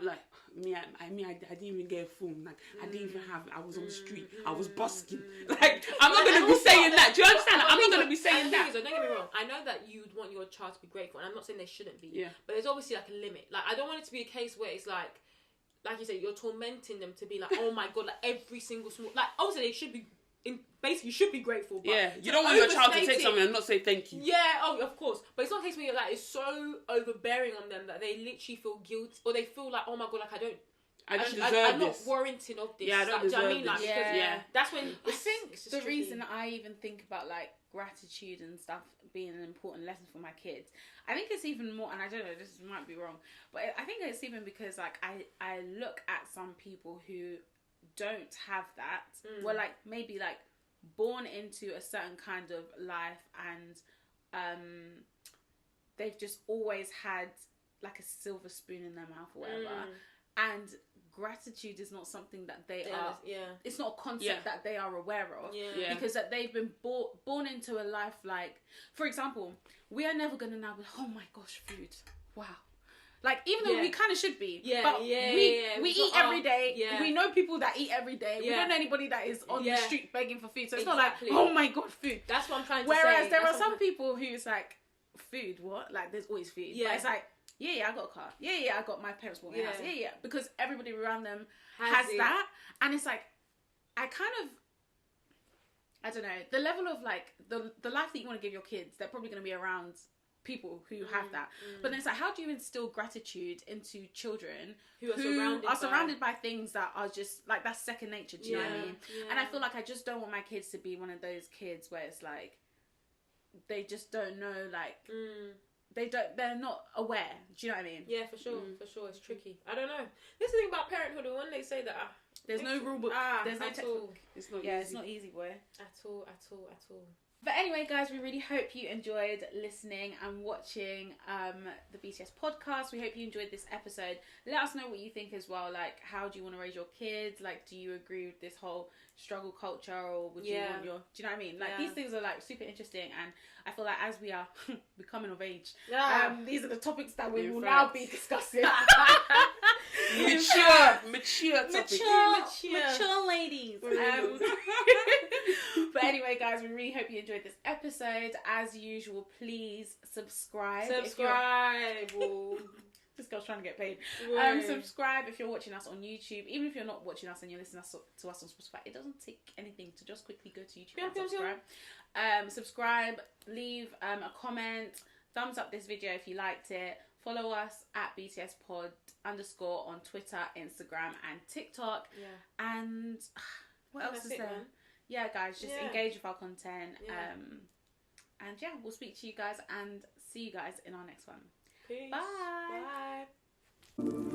like me. I didn't even get a phone. Like I didn't even have. I was on the street. I was busking. Like I'm not gonna be saying that. Do you understand? I'm not gonna be saying that. Don't get me wrong. I know that you'd want your child to be grateful, and I'm not saying they shouldn't be. Yeah. But there's obviously like a limit. Like I don't want it to be a case where it's like you said, you're tormenting them to be like, oh my god, like every single small. Like obviously they should be. Basically, you should be grateful. But you don't want your child to take something and not say thank you. Yeah, of course. But it's not a case where you're like, it's so overbearing on them that they literally feel guilty, or they feel like, oh my god, like I don't deserve this. I'm not warranting of this. Yeah, I don't deserve this. Like, that's when I think the reason I even think about like gratitude and stuff being an important lesson for my kids, I think it's even more, and I don't know, this might be wrong, but I think it's even because like I look at some people who don't have that, well, like maybe like born into a certain kind of life, and they've just always had like a silver spoon in their mouth or whatever, and gratitude is not something that they are. It's not a concept that they are aware of, because that they've been born into a life like, for example, we are never gonna now be, oh my gosh, food, wow. Like, even though we kind of should be, but we eat every day. We know people that eat every day. We don't know anybody that is on the street begging for food. So it's not like, oh my god, food. That's what I'm trying to say. Whereas there are some people who's like, food, what? Like, there's always food. But it's like, I got a car. I got my parents bought me a house. Because everybody around them has that. And it's like, I don't know, the level of like, the life that you want to give your kids, they're probably going to be around people who have that, but then it's like, how do you instill gratitude into children who are surrounded by things that are just like, that's second nature, do you know what I mean? And I feel like I just don't want my kids to be one of those kids where it's like they just don't know, like they're not aware, do you know what I mean? For sure, it's tricky. I don't know, this is the thing about parenthood, and when they say that there's no rule book, there's no textbook, it's not easy. It's not easy, boy, at all. But anyway, guys, we really hope you enjoyed listening and watching the BTS podcast. We hope you enjoyed this episode. Let us know what you think as well. Like, how do you want to raise your kids? Like, do you agree with this whole struggle culture, or would you want your... Do you know what I mean? Like, these things are, like, super interesting. And I feel like as we are becoming of age, these are the topics that we will now be discussing. Mature topics. Mature ladies. But anyway, guys, we really hope you enjoyed this episode. As usual, please subscribe. This girl's trying to get paid. Subscribe if you're watching us on YouTube. Even if you're not watching us and you're listening to us on Spotify, it doesn't take anything to just quickly go to YouTube and subscribe. Subscribe, leave a comment, thumbs up this video if you liked it. Follow us at BTS Pod _ on Twitter, Instagram, and TikTok. And what else is there? Man. Yeah, guys, just engage with our content. And we'll speak to you guys and see you guys in our next one. Peace. Bye. Bye.